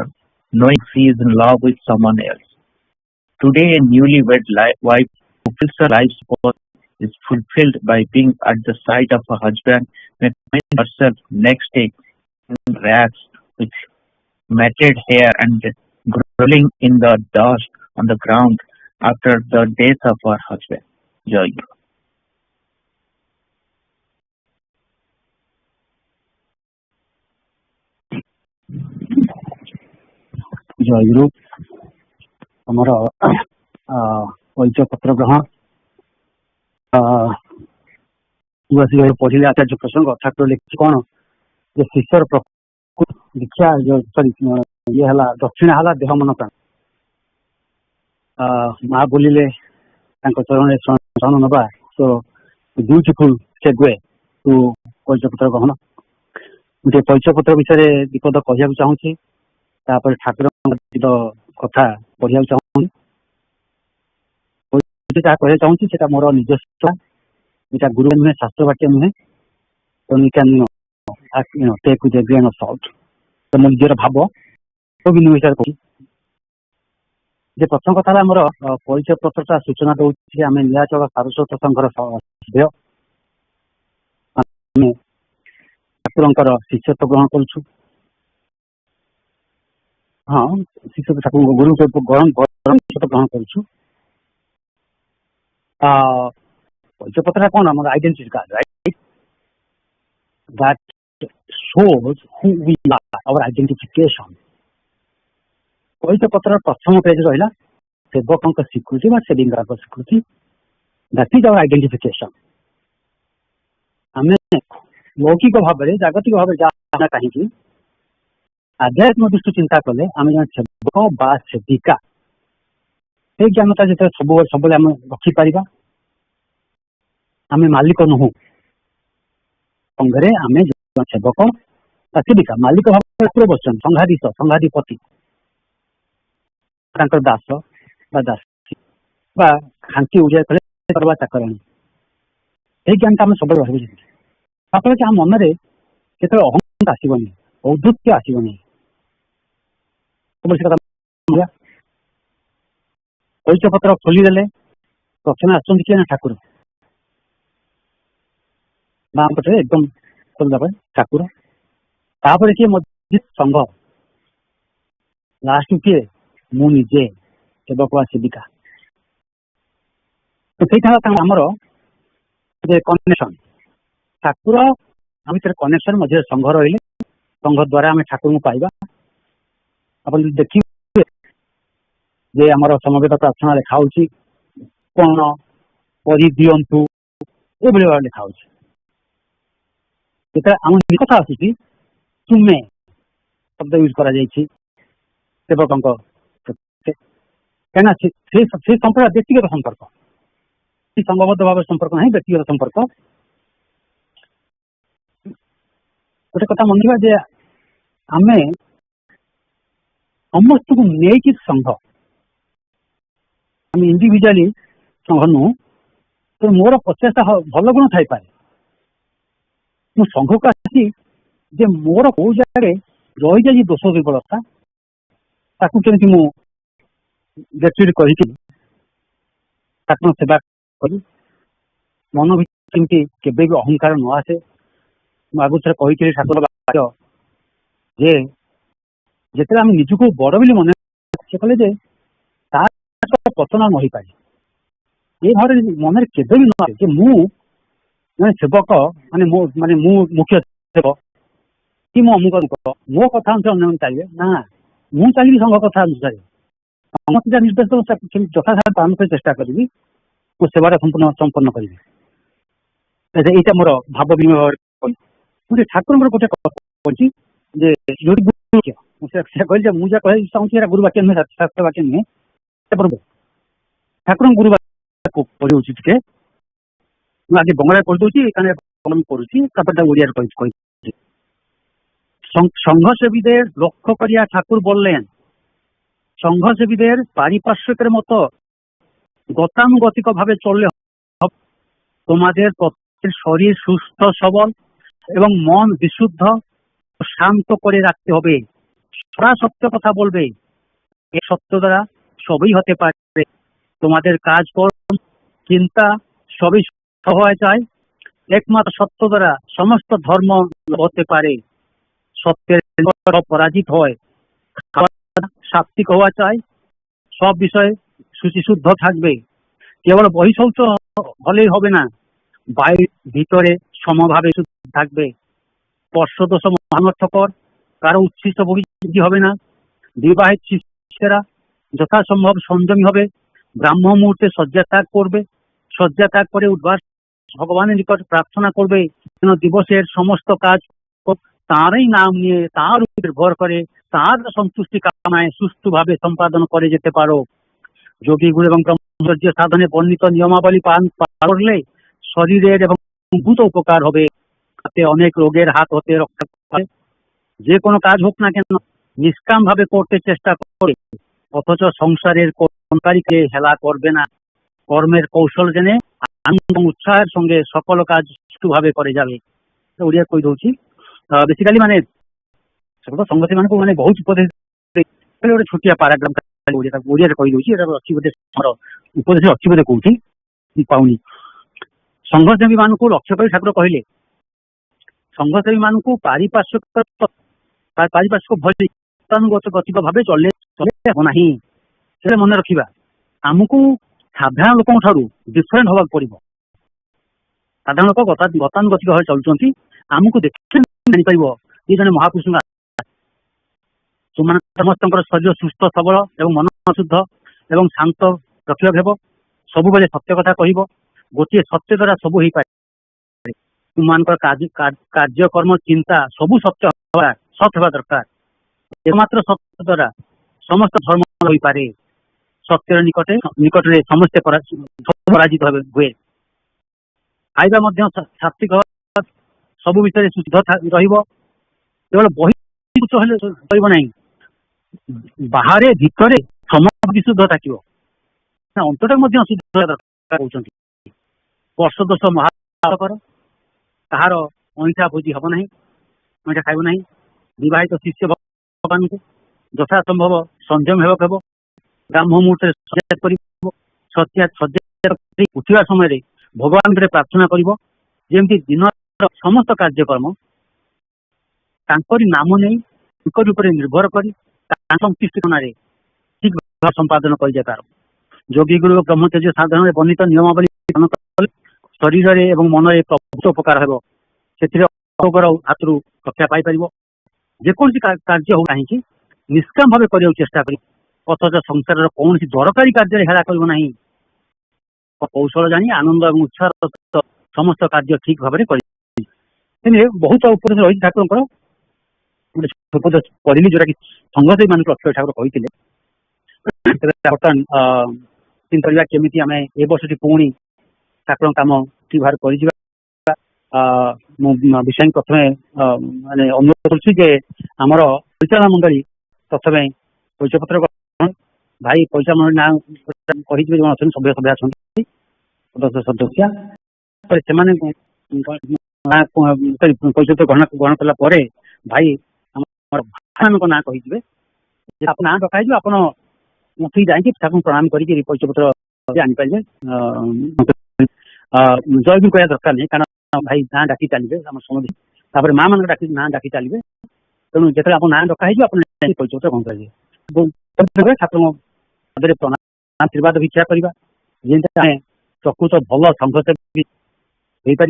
knowing she is in love with someone else. Today, a newlywed wife who feels her life's purpose is fulfilled by being at the side of her husband may find herself next day in rags with matted hair and groveling in the dust on the ground after the death of her husband. Joy. ଜୟ ଗୁରୁ ଆମର ପରିଚୟ ପତ୍ର ଗ୍ରହଣ ପଢିଲେ ଆଚାର୍ଯ୍ୟ ପ୍ରସଙ୍ଗ ଠାକୁର ଲେଖିଛି କଣ ଯେ ଶିଷ୍ୟର ଦୀକ୍ଷା ଇଏ ହେଲା ଦକ୍ଷିଣା ହେଲା ଦେହ ମନ ପ୍ରାଣ ମା ବୋଲିଲେ ତାଙ୍କ ଚରଣରେ ଶରଣ ନବା ସୋ ବ୍ୟୁଟିଫୁଲ ସେଗୱେ ଟୁ ପରିଚୟ ପତ୍ର ଗ୍ରହଣ ଗୋଟେ ପରିଚୟ ପତ୍ର ବିଷୟରେ ବିପଦ କହିବାକୁ ଚାହୁଁଛି ତାପରେ ଠାକୁରଙ୍କ କଥା ପଢିବାକୁ ଚାହୁଁଛି ଯାହା କହିବାକୁ ଚାହୁଁଛି ସେଟା ମୋର ନିଜସ୍ୱ ଏଇଟା ଗୁରୁ ନୁହେଁ ଶାସ୍ତ୍ର ବାକ୍ୟ ନୁହେଁ take with a grain of salt ମୋ ନିଜର ଭାବ ବିନିମୟ କରୁଛି ଯେ ପ୍ରଥମ କଥା ହେଲା ଆମର ପରିଚୟ ପତ୍ରଟା ସୂଚନା ଦଉଛି ଯେ ଆମେ ନୀଳାଚଳ ସାରସ୍ୱତ ସଂଘର ସଭ୍ୟ ଆମେ ଠାକୁରଙ୍କର ଶିଷ୍ୟତ୍ୱ ଗ୍ରହଣ କରୁଛୁ ହଁ ଶିକ୍ଷକ ଠାକୁରଙ୍କ ଗୁରୁଙ୍କ ଗ୍ରହଣ କରୁଛୁ ପରିଚୟ ପତ୍ରଟା କଣ ଆମର identity card right that shows who we are, our identification. ପରିଚୟ ପତ୍ରର ପ୍ରଥମ ପେଜ ରହିଲା ସେବକଙ୍କ ସ୍ୱୀକୃତି ବା ସେବିକାଙ୍କ ସ୍ୱୀକୃତି that is our identification. ଆମେ ଲୌକିକ ଭାବରେ ଜାଗତିକ ଭାବରେ ଯାହା କାହିଁକି ଆଧ୍ୟାତ୍ମିକ ଦୃଷ୍ଟି ଚିନ୍ତା କଲେ ଆମେ ଜଣେ ସେବକ ବା ସେବିକା ସେଇ ଜ୍ଞାନଟା ଯେତେବେଳେ ସବୁବେଳେ ଆମେ ରଖିପାରିବା ଆମେ ମାଲିକ ନୁହଁ ସଂଘରେ ଆମେ ସେବକ ବା ସେବିକା ମାଲିକ ଭାବରେ ବସିଛନ୍ତି ସଂଘାଧିପତି ତାଙ୍କର ଦାସ ବା ଦାସୀ ବା ଖାଣ୍ଟି ଓଡିଆ କଲେ ଚାକରାଣୀ ସେଇ ଜ୍ଞାନଟା ଆମେ ସବୁବେଳେ ରହିବୁ ଯେମିତି ତାପରେ କି ଆମ ମନରେ କେତେବେଳେ ଅହଙ୍କାର ଆସିବନି ଔଦ୍ଧତ୍ୟ ଆସିବନି ପରିଚୟ ପତ୍ର ଖୋଲିଦେଲେ ପ୍ରଥମେ ଆସୁଛନ୍ତି କିଏ ନା ଠାକୁର ବାମ ପଟରେ ଏକଦମ ଖୋଲିଲା ପରେ ଠାକୁର तापर किए मस्जिद संघ लास्ट किए मु निजे सेवक वा सेविका तो आमर कनेक्शन ठाकुर भितर कनेक्शन मझे संघ रही संघ द्वारा आम ठाकुर को पाइबा आप देखिए जे आमर समवेत प्रार्थना लिखा कौन कर दिंतु ये भाव लिखा आम कथा आसूँ तुम्हें शब्द यूज कर सेवक कहीं संपर्क व्यक्तिगत संपर्क संघबद्ध भाव संपर्क ना व्यक्तिगत संपर्क गोटे कथा मन जे आम समस्त को नहीं संघ आम इंडिविजुअली संघ नु तो मोर 50टा भल गुण थाई पाए मु संघ को आसी जे मोर कौ जगह रही जाए दोष दुर्बलता ताकू केमती मु डेट्यूट करके ठाकुर सेवा करी मन भीतर केबे भी अहंकार न आसे आगु थे कही ठाकुर वाक्य जे जिते आम निजक बड़ बोली मन से कहे जे पतन न हो पाए ये भाव मन केबे भी न आए मु सेवक माने मु मुख्य सेवक कि मो अमुक मो कथा अनुसार अन्य चलिए ना मु चलिए संघ कथा अनुसार समस्त जहाँ निर्देश यथासाथ पालन कर चेष्टा करी मो सेवार संपन्न करी यहाँ मोर भाव विनिमय मुझे ठाकुर गोटे कही कहली मुझे कह चाहूँगी गुरु वाक्य नुहे शास्त्र वाक्य नुहे ठाकुर गुरु वाक्य पढ़ी टे आगे बंगला पढ़ी पढ़ुची संघ सेवीदेर लक्ष्य करिया ठाकुर बोलें संघ सेवीदेर पारिपार्श्विकेर मतो गतानुगतिक भावे चलले तुम्हादेर प्रत्येक शरीर सुस्थ सबल एवं मन विशुद्ध शांत करे रखते होबे सदा सत्य कथा बोलबे ए सत्य द्वारा सबई होते पारे तुम्हादेर काजकर्म चिंता सबई हওয়া যায় एकमात्र सत्य द्वारा समस्त धर्म होते पारे सत्य पराजित হয় सात्विक হওয়া চাই सब विषय शुचिशुद्ध থাকবে केवल बहि शौच হলেই হবে না বাইরে ভিতরে সমভাবে থাকবে স্পর্শদোষ মহানর্থকর কারো উচ্ছিষ্ট বহির্জি হবে না বিবাহিত শিষ্যেরা যথাসম্ভব সংযমী হবে ব্রাহ্ম মুহূর্তে শয্যা ত্যাগ করবে শয্যা ত্যাগ করে উদ্বাস ভগবানের নিকট প্রার্থনা করবে যেন দিবসের সমস্ত কাজ তারই নাম নিয়ে তার উপর ভর করে তার সন্তুষ্টি কামনায় সুষ্ঠুভাবে সম্পাদন করে যেতে পারো যোগী গুরু এবং ব্রহ্মচর্য সাধনে বর্ণিত নিয়মাবলী পালন করলে শরীরের এবং ভূত উপকার হবে তাতে অনেক রোগের হাত হতে রক্ষা পাবে যে কোনো কাজ হোক না কেন নিষ্কাম ভাবে করতে চেষ্টা করে অথচ সংসারের কর্মকারীকে হেলা করবে না কর্মের কৌশল জেনে আনন্দ उत्साह संगे सकल काज सुभावे करे जाबे तो ओडिया कहि दउची बेसिकली माने सब संगति मानको माने बहुत उपदेश गोटे छोटिया पैराग्राफ ओडिया कहि दउची एटा अछि बोधे हमर उपदेश अछि बोधे कोठी पाउनी संघसेवी मानको लक्ष्य कर ठाकुर कहले संघसेवी मानको पारिपार्श्विक भली गतिक भावे चले हो नाही से मन रखिबा आमको साधारण लोक डिफरेन्ट होगा पड़ो साधारण लोक गतानुगतिक भाव चलुँच आमको देखिए जापर ये जन महापुरुष समस्त शरीर सुस्थ सबल एवं मन शुद्ध एवं शांत रखा हेब सब बेले सत्य कथा कह गोटे सत्य द्वारा सब हो पाए तुम कार्यकर्म चिंता सबू सत्य सत होगा दरकार एकमात्र सत्य द्वारा समस्त धर्म हो पाए सत्यर निकटरे समस्ते पराजित हुए खाइबा सात्विक सब विषय शुद्ध केवल बहि ना बाहर भितर समस्त विशुद्ध थी अंतटा शुद्ध कहते स्पर्श दोष महाकर कहार अईठा भोजी हम ना अईठा खाइब ना विवाहित शिष्य भगवान को यथासंभव संयम हेबक हेब ब्राह्म मुहूर्त उठा समय भगवान प्रार्थना कर दिन समस्त कार्यक्रम तांकरी नाम नहीं निर्भर करी संतुष्टिकणारे ठीक संपादन कर तार योगी गुरु ब्रह्मचर्य साधन वर्णित नियमावली शरीर एवं मन बहुत उपकार हो रोगर हाथ रक्षा पाई जेकोसी कार्य हो कहीं निष्काम भाव करने चेष्टा करी अथच संसार कौन दरकारी कार्य हेला करना कौशल जानी आनंद और उत्साह समस्त कार्य ठीक भाव में बहुत उपदेश रही ठाकुर उपदेश पढ़ी जोटा कि संघ मान लक्ष्य ठाकुर कहते बर्तमान चिंता केमी आम ए वर्ष पुणी ठाकुर कम ठीक भाव कर विषय प्रथम माने अनुरोध कर आमर परिचालना मंडली प्रथम पैसा पत्र भाई पैसा मंडली ना कही सभ्य सभ्य सदस्य सदस्य पैसा पत्र ग्रहण कला भाई ना कही ना डकाई आप ठीक जाकि प्रणाम करके पैसा पत्र आनीपारे जय भी कह दरकार नहीं कारण भाई ना डाकी चलिए समझे माँ मान डाकी ना डाकी चलिए तेणु जो आप ना डका पैसा पत्र ग्रहण करेंगे ठाकुर प्रणाम आशीर्वाद भिक्षा करवा जेम प्रकृत भल संघ हो पार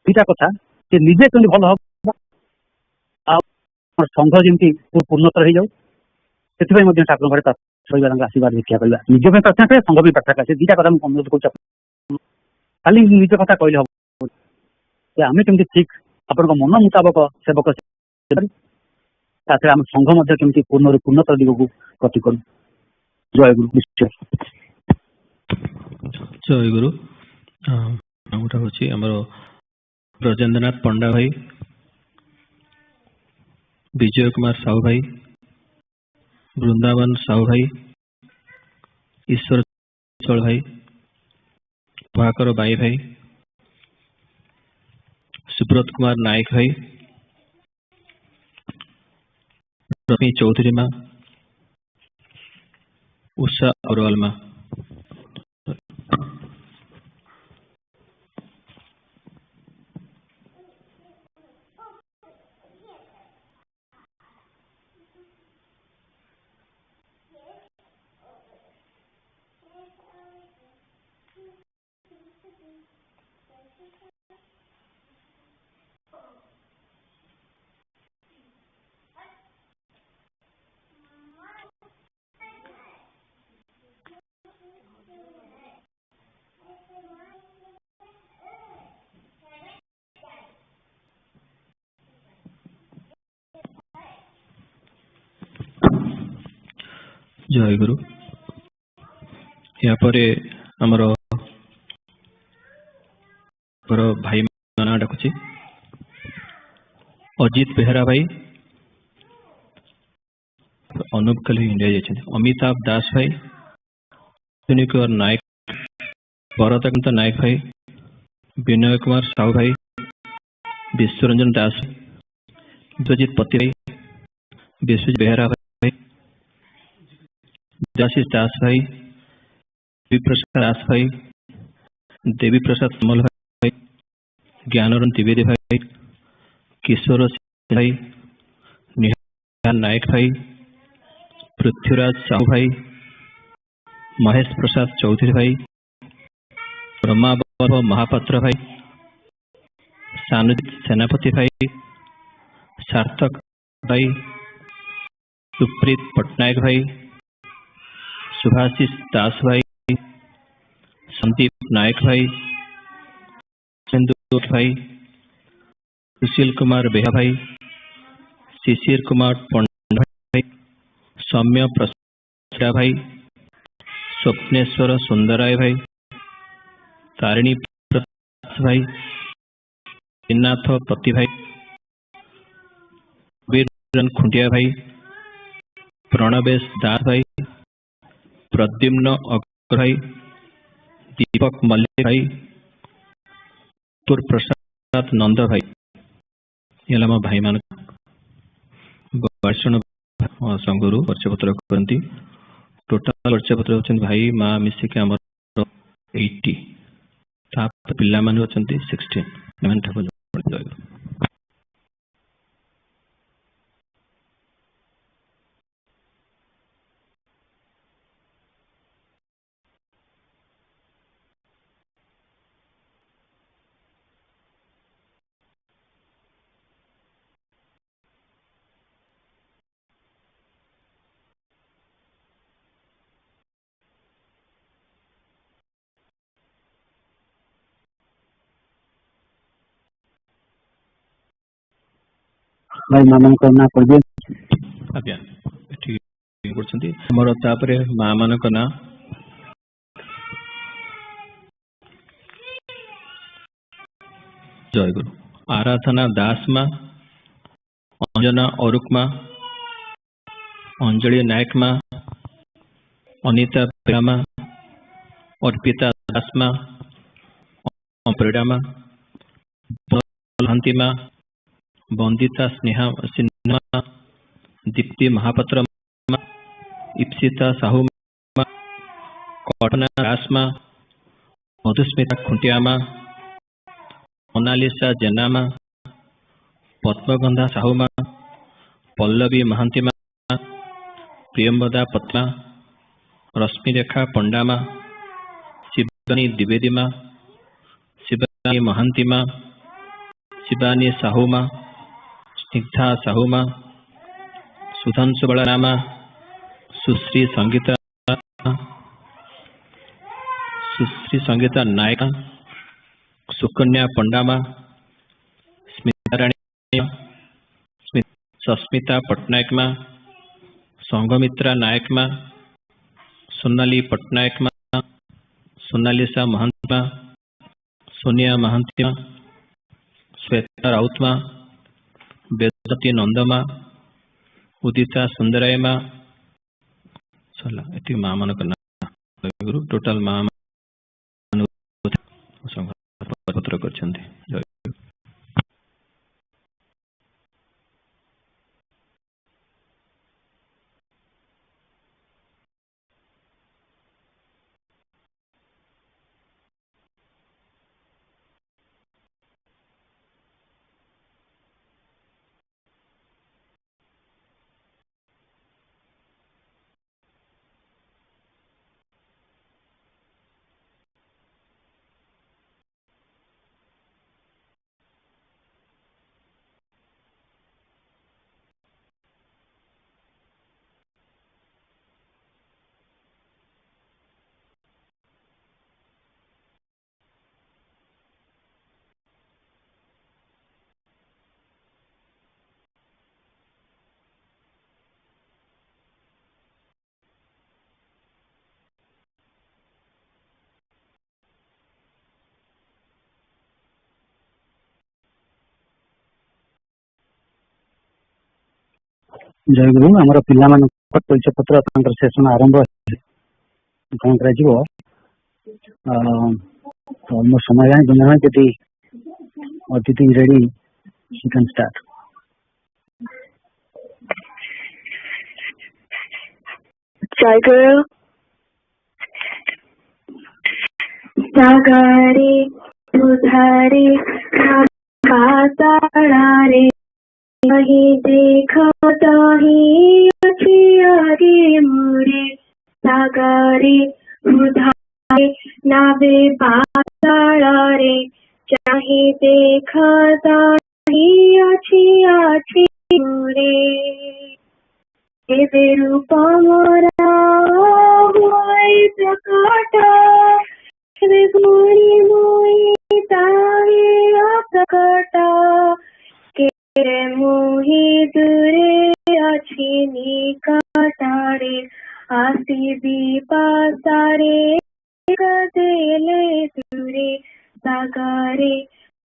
आईटा कथा निजे कमी भल हम संघ जमी पूर्णतर हो जाऊ से ठाकुर घरे आशीर्वाद भिक्षा करवा निज प्रार्थना करें संघ भी प्रार्थना करें दुटा कथा अनुरोध कर खाली निज कथा कहले हम आम कमी ठीक आपण मन मुताबक सेवक आम संघ कमी पूर्णतर दिग को गति करूँ जय गुरु निश्चय जय गुरु गोटा हूँ आमर ब्रजेन्द्रनाथ पंडा भाई विजय कुमार साहू भाई वृंदावन साहू भाई ईश्वर चल भाई भाकर बाई भाई सुब्रत कुमार नायक भाई रफी चौधरी माँ उषा अग्रवाल माँ जय गुरु यापर आमर भाई ना डाकुची अजित बेहरा भाई अनूप कल इंडिया जाइए अमिताभ दास भाई सुनील कुमार नायक भरतकांत नायक भाई विनय कुमार साहू भाई विश्वरंजन दास विश्वजीत पति भाई विश्वजीत बेहरा भाई दासी दास भाई प्रसाद दास भाई देवी प्रसाद कमल भाई ज्ञानरन द्विवेदी भाई किशोर भाई निहाल नायक भाई पृथ्वीराज साहू भाई महेश प्रसाद चौधरी भाई ब्रह्मा महापात्र भाई सानुजित सेनापति भाई सार्थक भाई सुप्रीत पटनायक भाई सुभाषिष दास भाई संदीप नायक भाई सिंधु भाई सुशील कुमार बेहा भाई शिशिर कुमार पंडा भाई सौम्य प्रसाद भाई स्वप्नेश्वर सुंदराय भाई तारिणी भाई नाथ पति भाई वीर खुंटिया भाई प्रणवेश दास भाई प्रद्युम्न अग्र भाई दीपक मल्लिक भाई प्रसाद नंद भाई ये भाई मान वैष्णव संघरू परिचय पत्र करती टोटाल परिचय पत्र होती भाई माँ मिसिक आम 80 पिला 16 ठाकुर। भाई मामन करना पड़े आज्ञा ठीक करछंती हमर तापरे मां मानक ना जय गुरु आराधना दास मां अंजना अरुक मां अंजलि नायक मां अनिता प्रेमा अर्पिता दास मां प्रेडा मां महांती मां बंदिता स्नेहा सिन्हा दीप्ति महापात्र मां इप्सिता साहू मां कटना दास मां मधुस्मिता खुंटिया मां मोनालिसा जेना मां पद्मगंधा साहू मां पल्लवी महांती मां प्रियंवदा पत्मा रश्मिरेखा पंडा मां शिवानी द्विवेदी मां शिवानी महांती मां शिवानी साहू मां स्निग्धा साहू मां सुधांशु बड़ा मां सुश्री संगीता नायक सुकन्या पंडा मां स्मिता राणी सस्मिता पटनायक मां संघमित्रा नायक मां सोनाली पटनायक मां सोनालिसा महंत मां सोनिया महंती मां श्वेता राउत मां वेदवती नंद मां उदिता सुंदराय मां चला एटी मां मन करना गुरु टोटल मां पत्र करछंती जय जय गुरु आमर पिला परिचय पत्र सेशन आरंभ कौन कर समय जाए जी अतिथि रेडी शी कैन स्टार्ट जय गुरु सागरे उधारे पाताड़ारे वही देखो तो ही अरे मुरे सागरे उधारे नावे पाताड़ारे चाहे देखो तो ही अच्छी मुरे देवे रूप मोरा हुए प्रकट गुणी मोहि तावे प्रकट के मोहि दूरे अच्छी निकटारे आसी विपासारे देले दूरे सागरे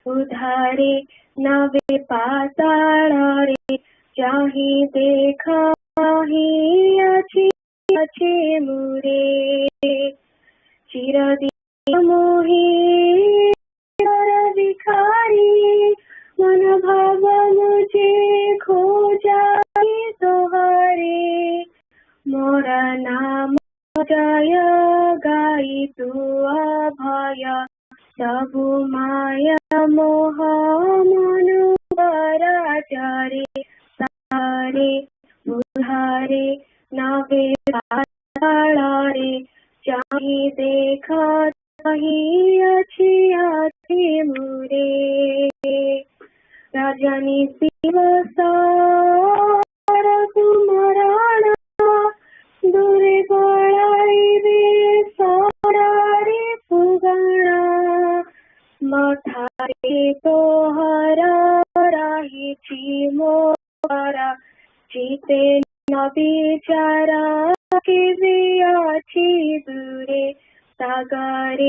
उधारे नवे पाताड़ारे चाहे देखा ही अच्छे मुरे चिरदी मोहे भिखारी मन भाव मुझे खो जाए तोहारे मोरा नाम जय गाई तू अभय सबु माया मोह मनु बराचारे सारे उधारे नावे पाताड़ारे चाहे देखा ही अच्छी मुरे राजानी शिव कुमराण दूरे बड़ाई सारे पुगणा मथारे तो हरा राही मो जीते न बिचारा केवे आछि दूरे सागरे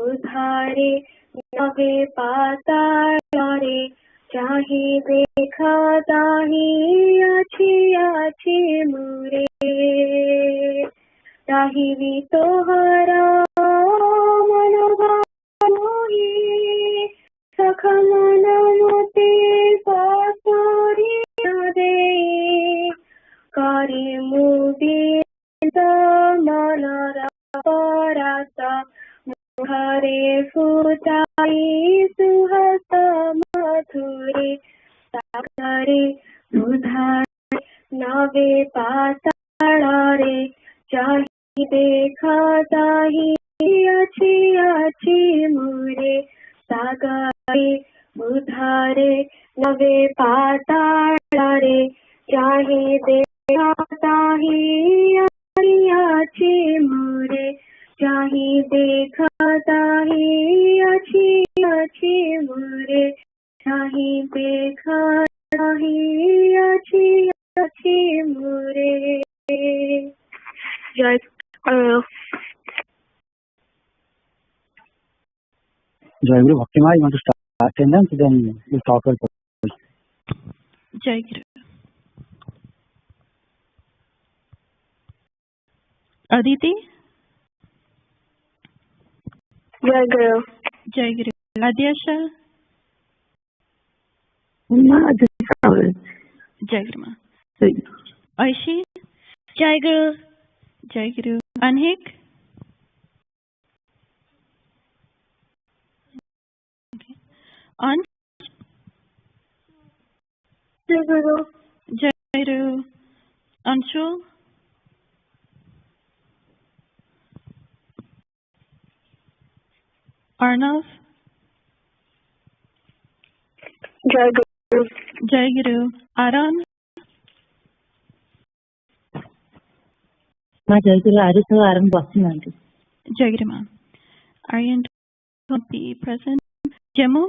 उधारे नवे पाताळे चाहे देखा ताही आछि मुरे ताही भी तोहरा मनोभावोही सखा मन मोते पासोरी दे करे मुदित मनरा पराता मुहरे फुटाई सुहस मधुरे सागरे उधारे नवे पाताळे चाहे देखा ताही आछि मुरे सागरे उधारे नवे पाताळे चाहे देखा ताही आछि मुरे चाहे देखा ताही आछि मुरे चाहे देखा ताही आछि मुरे जय Jayaguru Bhaktima, you want to start attendance, then we'll talk about it. Jai Guru. Aditi? Jai Guru. Jai Guru. Adyasha? Jai Guru. Aishi? Jai Guru. Jai Guru. Anhik? Ansh? Jai Guru. Jai Guru. Anshul? Arnav? Jai Guru. Jai Guru. Aram? Jai Guru. Aram Boston. Jai Guru Ma. Aryan will be present. Jemu?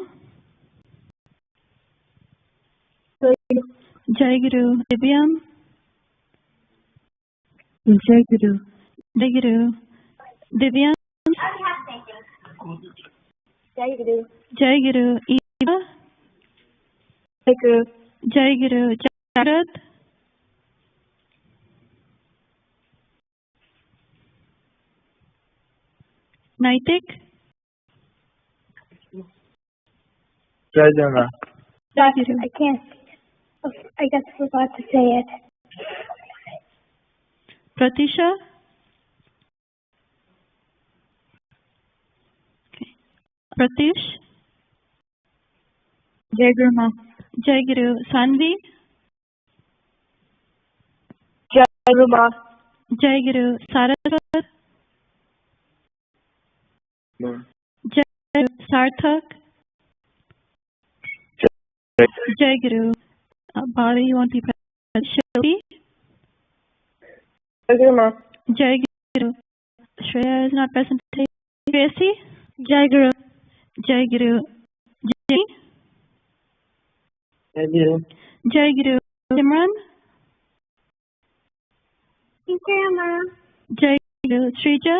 Jai Guru. Divyam? Jai Guru. Jai Guru. Divyam? Jai Guru. Jai Guru. Eva? Jai Guru. Jai Guru. Jarat? Naitik? Jai Jana. Jai Guru. I can't. I guess I forgot to say it. Pratisha? Okay. Pratish? Jai Guru Ma. Jai Guru. Sanvi? Jai Guru Ma. Jai Guru. Saraswata? Jai Guru. Sarthak? Jai Guru. Bali, you want to be present? Shilpi? Jai Guru Ma. Jai Guru. Shreya is not present today. Tracy? Jai Guru. Jai Guru. Jai? Jai Guru. Jai Guru. Simran? Jai Guru Ma. Jai Guru. Srija?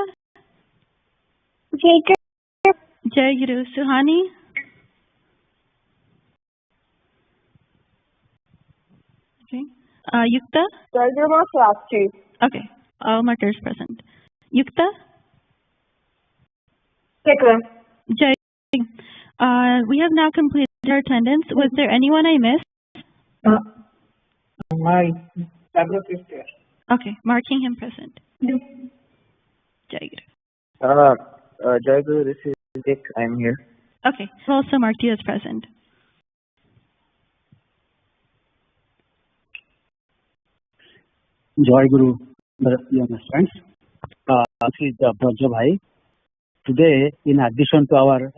Jai Guru. Jai Guru. Suhani? Okay. Yukta? Jai Guru Ma. Shastri. Okay. All martyrs present. Yukta? Jai Guru. Jai. We have now completed our attendance. Was there anyone I missed? My tablet is there. Okay, marking him present. Jai Guru. Jai Guru, this is Dick. I'm here. Okay, I've also marked you as present. Jai Guru, dear friends. This is Brajya Bhai. Today, in addition to our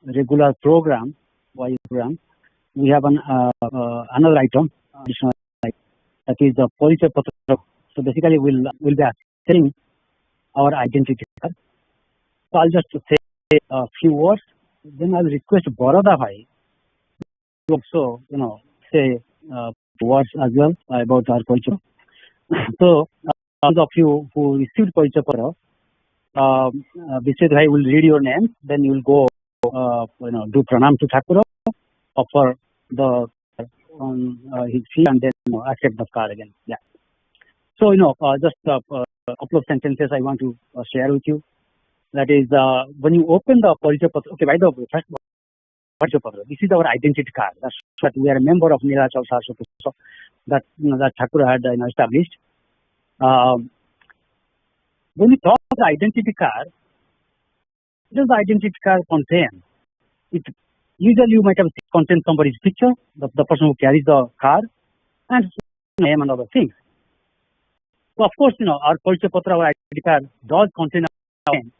regular program, we have another item, additional item, that is the Parichaya Patra. So basically, we'll be sharing our identity card. So I'll just say a few words. Then I'll request Barada Bhai to also, say a words as well about our culture. So, those of you who received Parichaya Patra, Vishwet Bhai will read your name, then you will go, do pranam to Thakura, offer the his fee, and then accept the card again. Yeah. So, just a couple of sentences I want to share with you. That is, when you open the Parichaya Patra, okay, by the way, first, Parichaya Patra, this is our identity card. That's what we are a member of Nilachal Saraswata Sangha that that Thakura had established. When we talk about the identity card, what does the identity card contain? It usually you might have contain somebody's picture, the person who carries the card, and name and other things. So of course, our Parichaya Patra, our identity card does contain our name.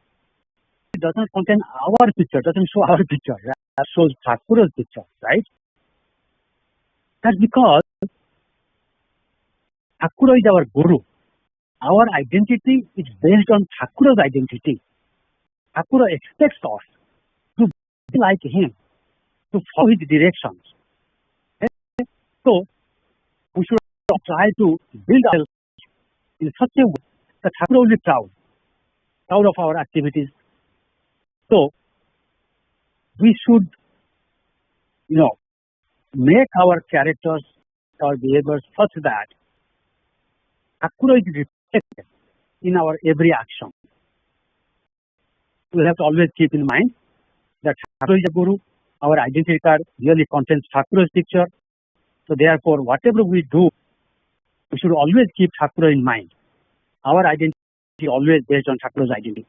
It doesn't contain our picture, doesn't show our picture. Right? That shows Thakura's picture, right? That's because Thakura is our Guru. Our identity is based on Thakura's identity. Thakura expects us to be like him, to follow his directions. Okay? So, we should try to build ourselves in such a way that Thakura will be proud of our activities. So, we should, make our characters, our behaviors such that Thakura is reflected in our every action. We have to always keep in mind that Thakura is a Guru. Our identity card really contains Thakura's picture. So therefore, whatever we do, we should always keep Thakura in mind. Our identity is always based on Thakura's identity.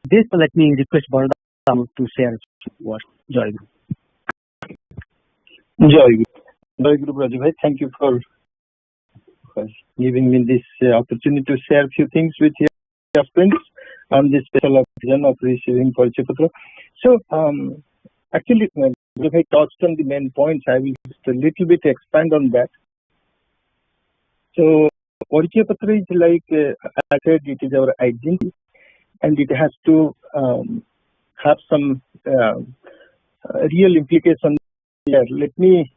This, let me request Bharata to share what Joy Guru. Joy Guru Brajabhai, thank you for giving me this opportunity to share a few things with your friends on this special occasion of receiving Parichaya Patra. So, actually, if I touched on the main points, I will just a little bit expand on that. So, Parichaya Patra is like, I said, it is our identity, and it has to have some real implications here. Let me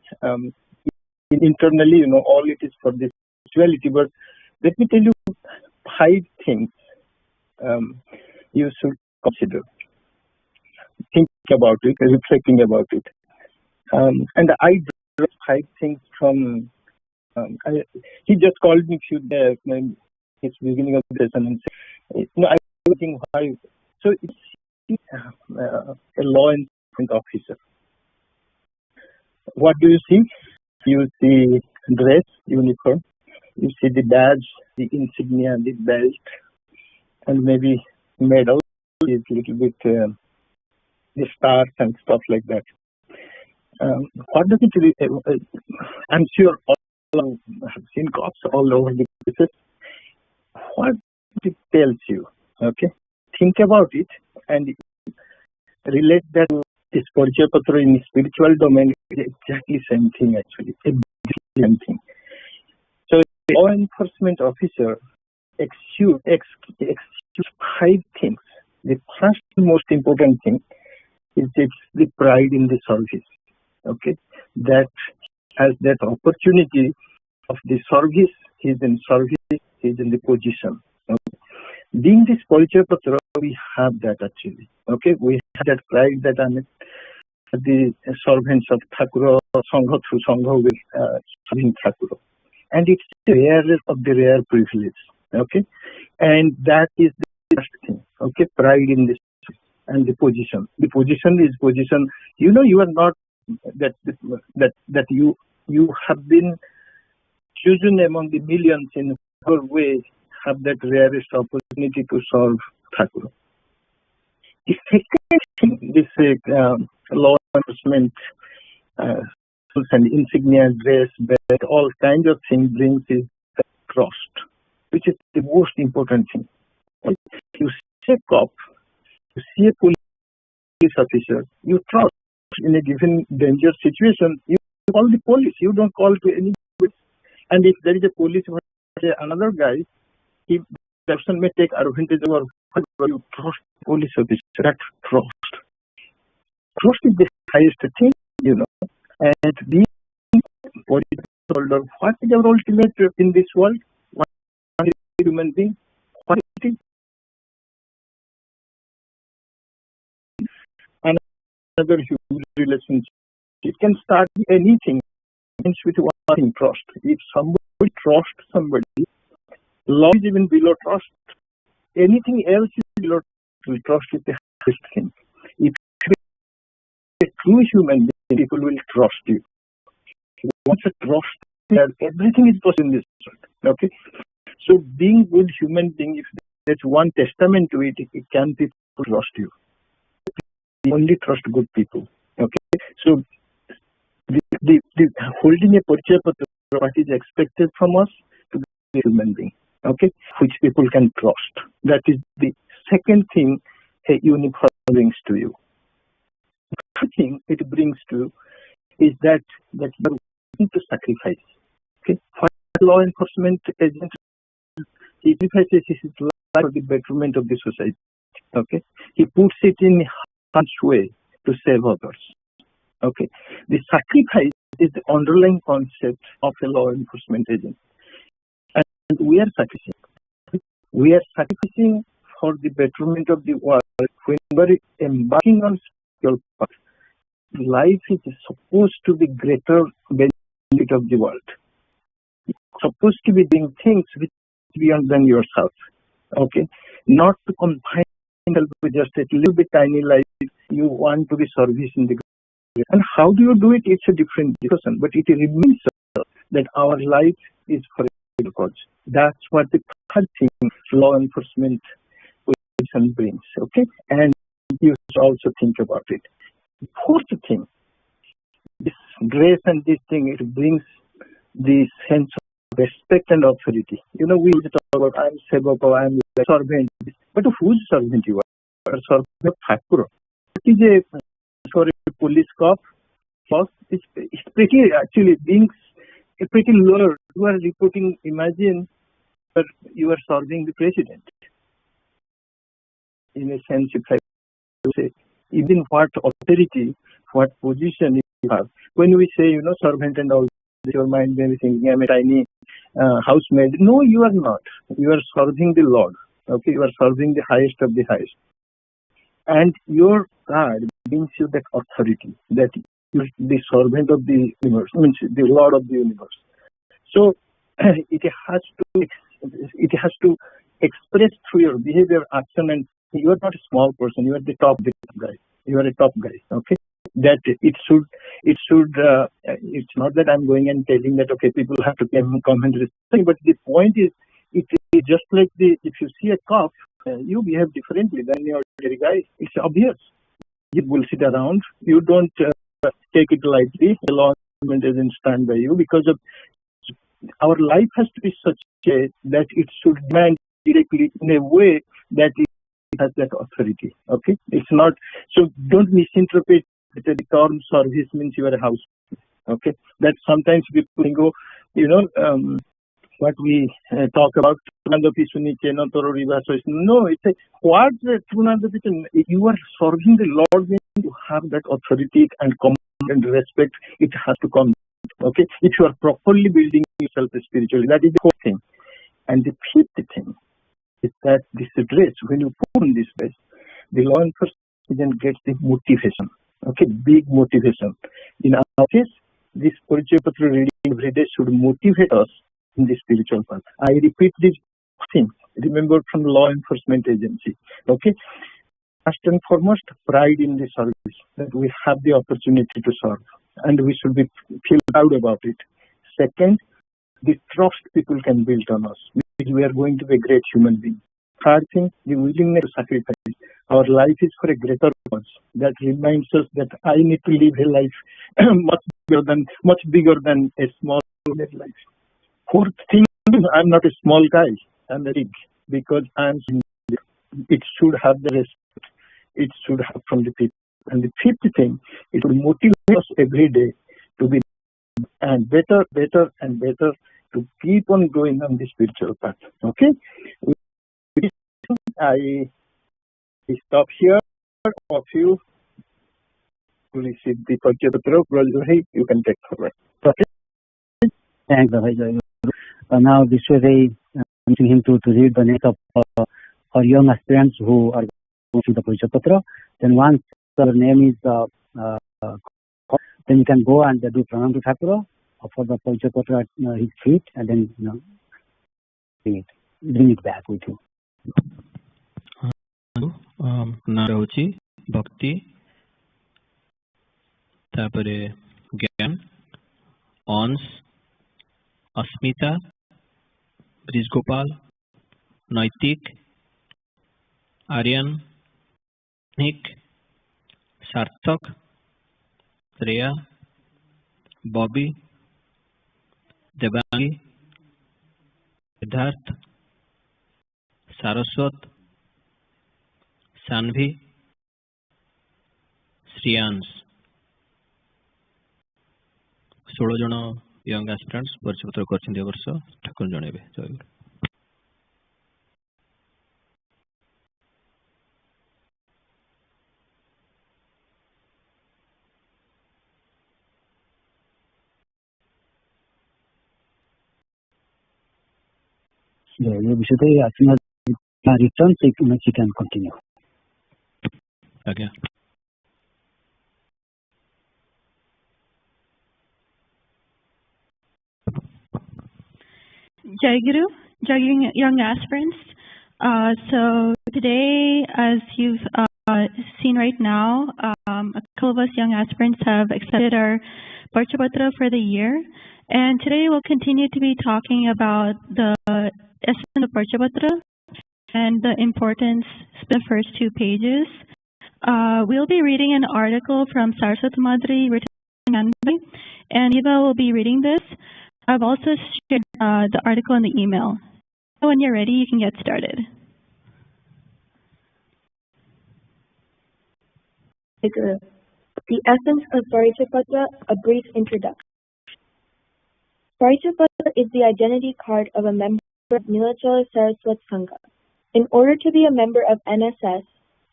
internally, all it is for this spirituality, but let me tell you 5 things you should consider. Think about it, reflecting about it. And I drew 5 things from, he just called me few days, his beginning of the session, and said, I think 5. So it's a law enforcement officer. What do you see? You see dress, uniform. You see the badge, the insignia, the belt, and maybe medal is a little bit the stars and stuff like that. What does it really, I'm sure all have seen cops all over the places. What it tells you, okay? Think about it and relate that to this Parichaya Patra in spiritual domain is exactly same thing actually, exactly same thing. So the law enforcement officer executes 5 things. The first most important thing is the pride in the service. Okay, that has that opportunity of the service. He's in service. He's in the position. Okay. Being this Parichaya Patra, we have that actually. Okay, we have that pride that I'm the servants of Thakura, Sangha through Sangha with serving Thakura. And it's the rare of the rare privilege. Okay, and that is the first thing. Okay, pride in this and the position. The position is position. You are not that you have been chosen among the millions in your way, have that rarest opportunity to serve Thakura. The second thing, this law enforcement and insignia, dress, belt, all kinds of things brings is trust, which is the most important thing. You see a cop, you see a police officer, you trust. In a given danger situation, you call the police, you don't call to anybody. And if there is a police or another guy, if the person may take advantage of you trust the police officer. That trust is the highest thing, and being holder, what is our ultimate in this world? What is a human being? What is it? Another human relationship. It can start with anything. Ends with one thing, trust. If somebody trusts somebody, love is even below trust. Anything else is below trust. Trust is the highest thing. If you are a true human being, people will trust you. Once a trust, everything is possible in this world. Okay? So being good human being, if there's one testament to it, it can be trust you. Only trust good people. Okay? So the holding a Parichaya Patra, what is expected from us to be a human being. Okay? Which people can trust. That is the second thing a uniform brings to you. The third thing it brings to you is that you are willing to sacrifice. Okay? For law enforcement agent, he sacrifices his life for the betterment of the society. Okay? He puts it in harm's way to save others. Okay? The sacrifice is the underlying concept of a law enforcement agent. And we are sacrificing. We are sacrificing for the betterment of the world. When we are embarking on spiritual path, life is supposed to be greater benefit of the world. It's supposed to be doing things which are beyond than yourself. Okay? Not to confine yourself with just a little bit tiny life. You want to be service in the great. And how do you do it? It's a different discussion. But it remains that our life is for a good cause. That's what the third thing law enforcement position brings. Okay? And you should also think about it. The fourth thing, this grace and this thing, it brings the sense of respect and authority. You know, we talk about I'm Sevaka, I'm a servant. But whose servant you are? A servant of Thakur. It is a for a police cop. First, it's pretty actually being a pretty low. You are reporting. Imagine that you are serving the president. In a sense, if I say, even what authority, what position you have. When we say, servant and all, your mind may be thinking, I'm a tiny housemaid. No, you are not. You are serving the Lord. Okay, you are serving the highest of the highest. And your God brings you that authority, that you are the servant of the universe, means the Lord of the universe. So it has to express through your behavior, action, and you are not a small person. You are the top guy. You are a top guy. Okay, that it should. It's not that I'm going and telling that okay, people have to come and respect. But the point is, it is just like if you see a cop, you behave differently than the ordinary guy. It's obvious. You bullshit around. You don't take it lightly. The law enforcement doesn't stand by you because of our life has to be such a that it should demand directly in a way that it has that authority. Okay, it's not. So don't misinterpret that the term service means you are a house. Okay, that sometimes people go, what we talk about. No, it's a what you are serving the Lord when you have that authority and command and respect. It has to come. Okay, if you are properly building yourself spiritually, that is the whole thing. And the fifth thing is that this dress, when you put on this dress, the law enforcement gets the motivation. Okay, big motivation. In our case, this Parichaya Patra reading every day should motivate us in the spiritual path. I repeat these things. Remember from the law enforcement agency. Okay, first and foremost, pride in the service, that we have the opportunity to serve, and we should feel proud about it. Second, the trust people can build on us, because we are going to be a great human being. Third thing, the willingness to sacrifice. Our life is for a greater cause. That reminds us that I need to live a life much bigger than a small life. Fourth thing, I'm not a small guy. I'm a big, because it should have the respect. It should have from the people. And the fifth thing, it will motivate us every day to be and better and better, to keep on going on the spiritual path. Okay? I stop here. Of you to receive the Parichaya Patra, you can take forward. Okay? Thank the Jai Guru. Now this way asking him to read the names of our young aspirants who are going to the Parichaya Patra. Then once the name is then you can go and do pranam to Thakura for the Parichaya Patra at his feet, and then bring it back with you. ना रहुची भक्ति तापरे ज्ञान अंश अस्मिता ब्रिजगोपाल नैतिक आर्यन निक सार्थक श्रेया बॉबी देवांगी सिद्धार्थ सारस्वत सान्वी श्रियांश 16 जन young aspirants परिचय कर वर्ष ठाकुर जनइबे। जय गुरु। ये विषय तो as soon as return she can continue. आज्ञा। Jai Guru, Jai young aspirants. So today, as you've seen right now, a couple of us young aspirants have accepted our Parichaya Patra for the year. And today we'll continue to be talking about the essence of Parichaya Patra and the importance of the first 2 pages. We'll be reading an article from Saraswata Madri written by Nandhi, and Eva will be reading this. I've also shared the article in the email. So when you're ready, you can get started. The essence of Parichaya Patra, a brief introduction. Parichaya Patra is the identity card of a member of Nilachala Saraswata Sangha. In order to be a member of NSS,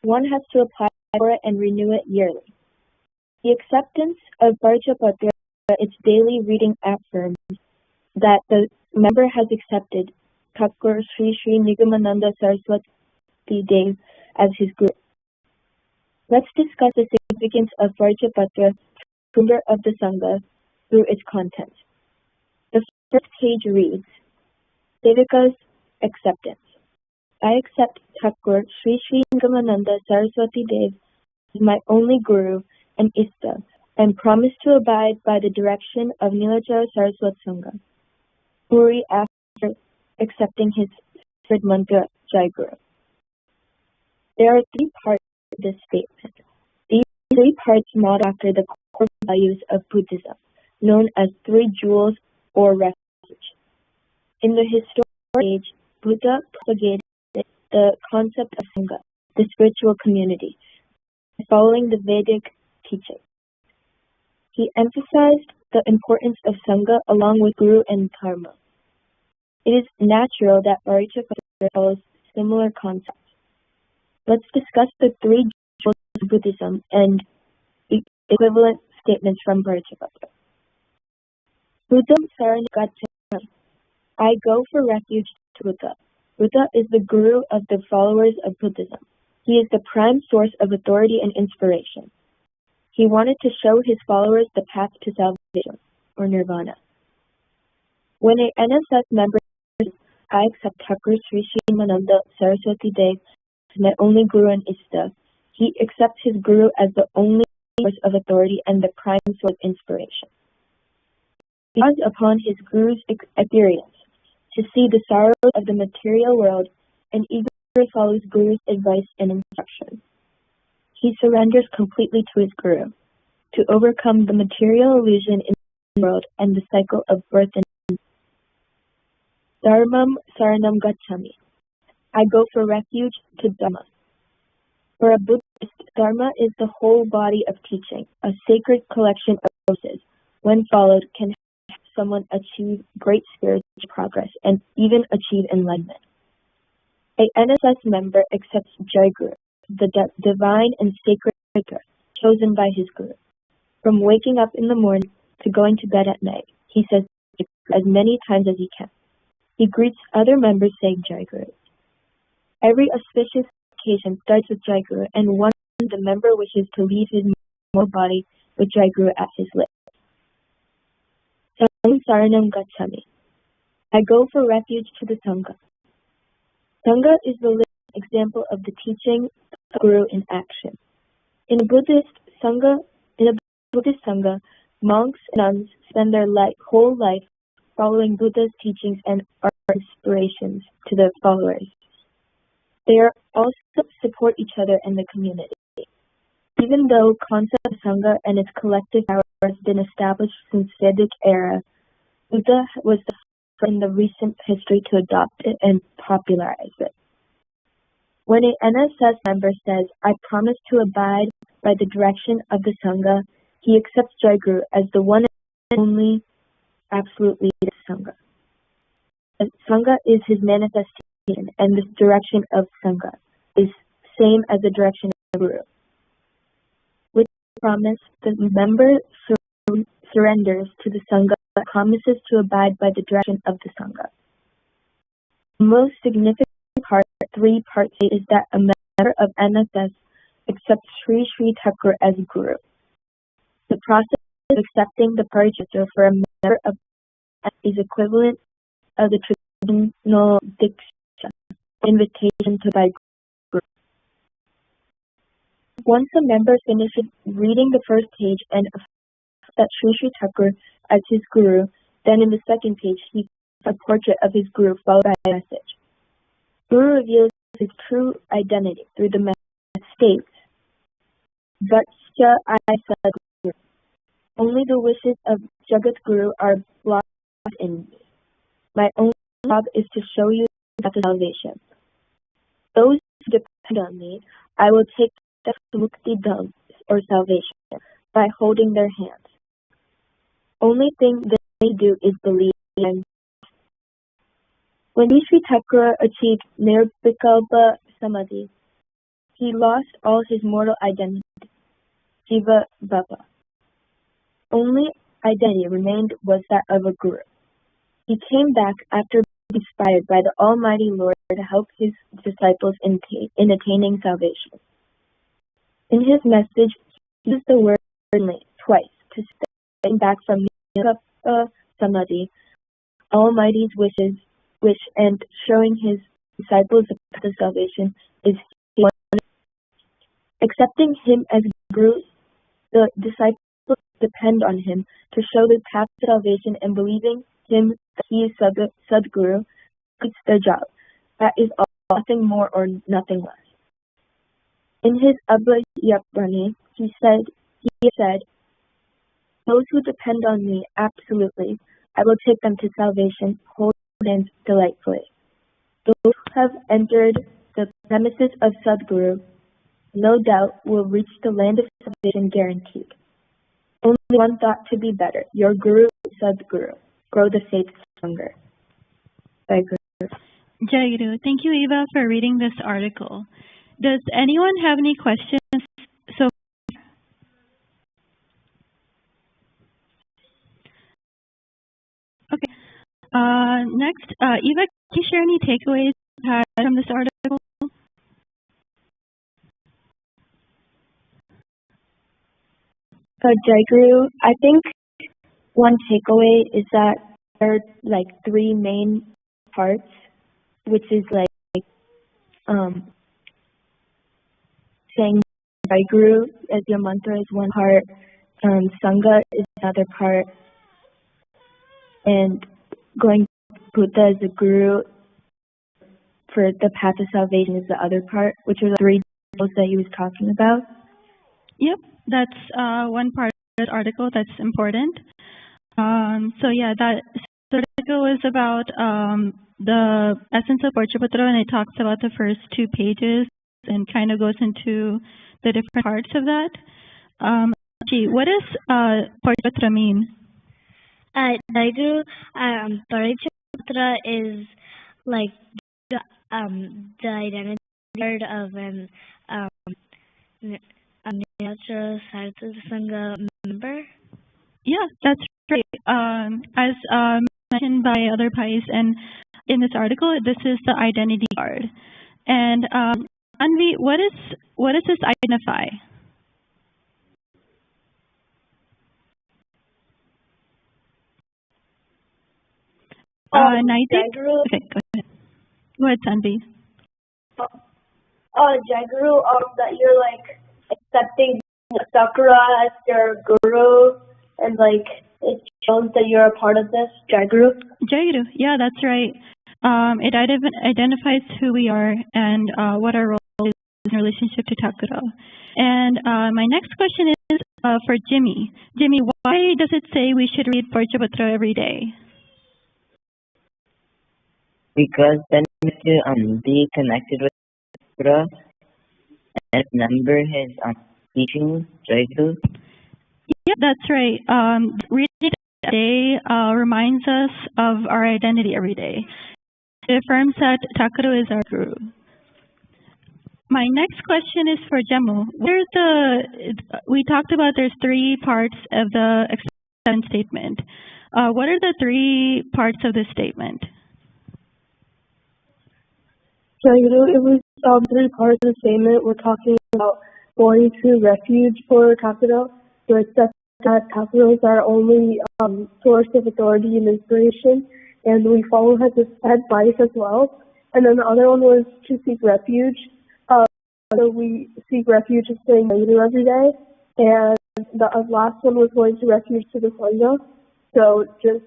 one has to apply for it and renew it yearly. The acceptance of Parichaya Patra, its daily reading affirms that the member has accepted Thakur Sri Sri Nigamananda Saraswati Dev as his guru. Let's discuss the significance of Parichaya Patra, founder of the Sangha, through its contents. The first page reads, Devika's acceptance. I accept Thakur Sri Sri Nigamananda Saraswati Dev as my only guru and Ista, and promise to abide by the direction of Nilachala Saraswata Sangha. Puri after accepting his sacred mantra, Jai Guru. There are 3 parts to this statement. These 3 parts model after the core values of Buddhism, known as 3 jewels or refuge. In the historic age, Buddha propagated the concept of Sangha, the spiritual community, following the Vedic teaching. He emphasized the importance of Sangha along with Guru and Dharma. It is natural that Parichaya Patra follows similar concepts. Let's discuss the 3 jewels of Buddhism and equivalent statements from Parichaya Patra. Buddham Saranam Gacchami. I go for refuge to Buddha. Buddha is the guru of the followers of Buddhism. He is the prime source of authority and inspiration. He wanted to show his followers the path to salvation, or nirvana. When a NSS member says, I accept Thakur Sri Sri Nigamananda Saraswati Dev as my only guru and Ista, he accepts his guru as the only source of authority and the prime source of inspiration. He draws upon his guru's experience to see the sorrows of the material world and eagerly follows guru's advice and instruction. He surrenders completely to his guru to overcome the material illusion in the world and the cycle of birth and death. Dharmam Saranam Gacchami. I go for refuge to Dharma. For a Buddhist, Dharma is the whole body of teaching, a sacred collection of verses. When followed, can help someone achieve great spiritual progress and even achieve enlightenment. A NSS member accepts Jai Guru, the divine and sacred maker chosen by his guru. From waking up in the morning to going to bed at night, he says, as many times as he can. He greets other members saying Jai Guru. Every auspicious occasion starts with Jai Guru, and one the member wishes to leave his mortal body with Jai Guru at his lips. Sangha Saranam Gacchami. I go for refuge to the Sangha. Sangha is the living example of the teaching of Guru in action. In a Buddhist Sangha, monks and nuns spend their whole life following Buddha's teachings and are inspirations to the followers. They also support each other in the community. Even though concept of Sangha and its collective power has been established since Vedic era, Buddha was the first in the recent history to adopt it and popularize it. When an NSS member says, I promise to abide by the direction of the Sangha, he accepts Jai Guru as the one and only absolute leader of Sangha. The Sangha is his manifestation, and this direction of Sangha is same as the direction of Guru. With the promise, the member surrenders to the Sangha but promises to abide by the direction of the Sangha. The most significant part, 3-part is that a member of NSS accepts Sri Sri Thakur as Guru. The process of accepting the Parichitra for a member of NSS is equivalent of the traditional Diksha, invitation to by Guru. Once a member finishes reading the first page and that Sri Sri Thakur as his Guru, then in the second page he sees a portrait of his Guru followed by a message. Guru reveals his true identity through the message states, Vatsya I Sadguru. Only the wishes of Jagat Guru are blocked in me. My only job is to show you the path of salvation. Those who depend on me, I will take the mukti dham, or salvation, by holding their hands. Only thing they do is believe in. When Sri Thakur achieved Nirvikalpa Samadhi, he lost all his mortal identity, Jiva Bhava. Only identity remained was that of a Guru. He came back after being inspired by the Almighty Lord to help his disciples in attaining salvation. In his message, he used the word twice to stay back from Nirvikalpa Samadhi, Almighty's wish, and showing his disciples the path of salvation is one. Accepting him as Guru, the disciples depend on him to show the path to salvation, and believing him that he is Sadguru completes their job. That is all, nothing more or nothing less. In his Abhayaprani, he said, those who depend on me absolutely, I will take them to salvation, hold hands delightfully. Those who have entered the premises of Sadguru, no doubt will reach the land of salvation guaranteed. Only one thought to be better. Your Guru is Sadguru. Grow the faith stronger. Jai Guru. Jai Guru. Thank you, Eva, for reading this article. Does anyone have any questions? So, okay. Next, Eva, can you share any takeaways you had from this article? Jai Guru, I think one takeaway is that there are like 3 main parts, which is like saying Jai Guru as your mantra is one part, Sangha is another part, and going Buddha as a Guru for the path of salvation is the other part, which are the 3 goals that he was talking about. Yep, that's one part of the article that's important. So yeah, that article is about the essence of Porchaputra, and it talks about the first 2 pages and kind of goes into the different parts of that. What does Porchaputra mean? Jai Guru, Porchaputra is like the identity of an natural Saraswata Sangha member. Yeah, that's right. As mentioned by other Pais, and in this article, this is the identity card. And Anvi, what does this identify? Jaguru. Okay, go ahead. Go ahead, Sanvi. Jaguru, that you're like accepting Sakura as your guru, and like it shows that you're a part of this Jaguru. Jaguru, yeah, that's right. It identifies who we are and what our role is in relationship to Takuro. And my next question is for Jimmy. Jimmy, why does it say we should read Porchapatra every day? Because then we have to be connected with Takuro and remember his teaching, Jaguru. Yeah, that's right. Reading it every day reminds us of our identity every day. It affirms that Takuro is our guru. My next question is for Jemu. We talked about there's 3 parts of the acceptance statement. What are the 3 parts of this statement? Jaguru, it was 3 parts of the statement. We're talking about going to refuge for Takuro, to accept that Takuro is our only source of authority and inspiration, and we follow his advice as well. And then the other one was to seek refuge. So we seek refuge in staying Jaguru every day. And the last one was going to refuge to the Sangha. So just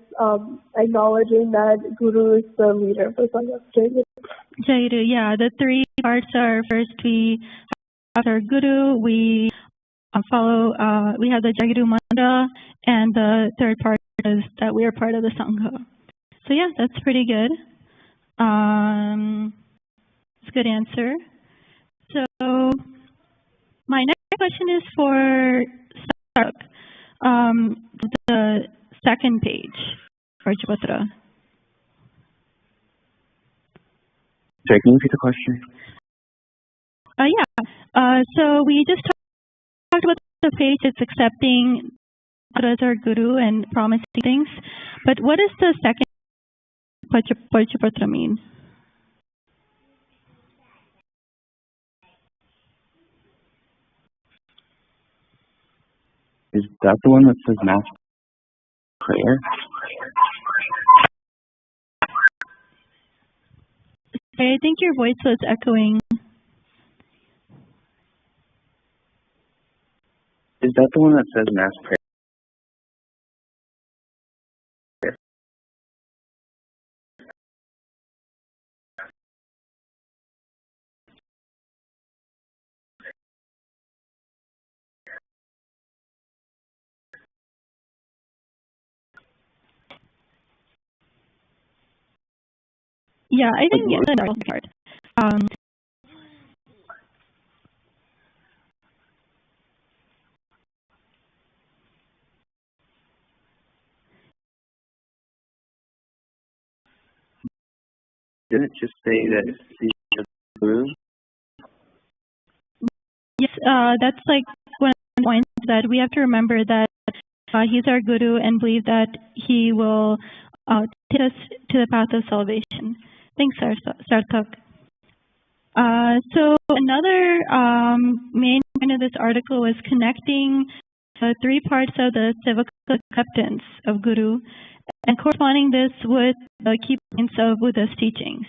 acknowledging that Guru is the leader of the Sangha. Jaguru, yeah. The 3 parts are, first we have our Guru, we follow, we have the Jaguru mantra, and the 3rd part is that we are part of the Sangha. So yeah, that's pretty good. It's a good answer. So my next question is for Saruk, the 2nd page for Porchapatra. Sorry, can you repeat the question? Yeah. So we just talked about the page. It's accepting Takuro as our guru and promising things. But what does the 2nd Porchapatra mean? Is that the one that says mass prayer? I think your voice was echoing. Is that the one that says mass prayer? Yeah, I think it's the part. Didn't it just say that he's the guru? Yes, that's like one point that we have to remember that he's our guru and believe that he will take us to the path of salvation. Thanks, Sarthak. So another main point of this article was connecting the 3 parts of the civic acceptance of Guru and corresponding this with the key points of Buddha's teachings.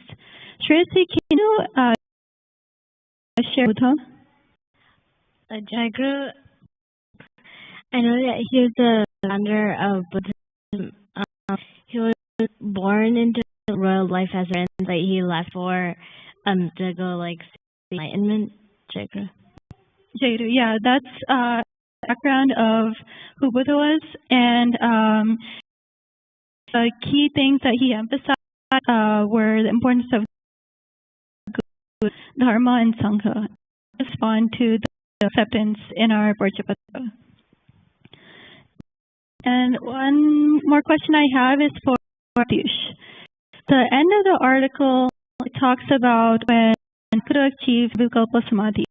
Shreyasi, can you share with her? Jaguru, I know that he was the founder of Buddhism. He was born into royal life as a prince, but he left for to go like enlightenment. Jaguru. Jaguru, yeah, that's background of who Buddha was, and the key things that he emphasized were the importance of Dharma and Sangha. Respond to the acceptance in our Porchapatra. And one more question I have is for Piyush. The end of the article talks about when Buddha achieved Vikalpa Samadhi,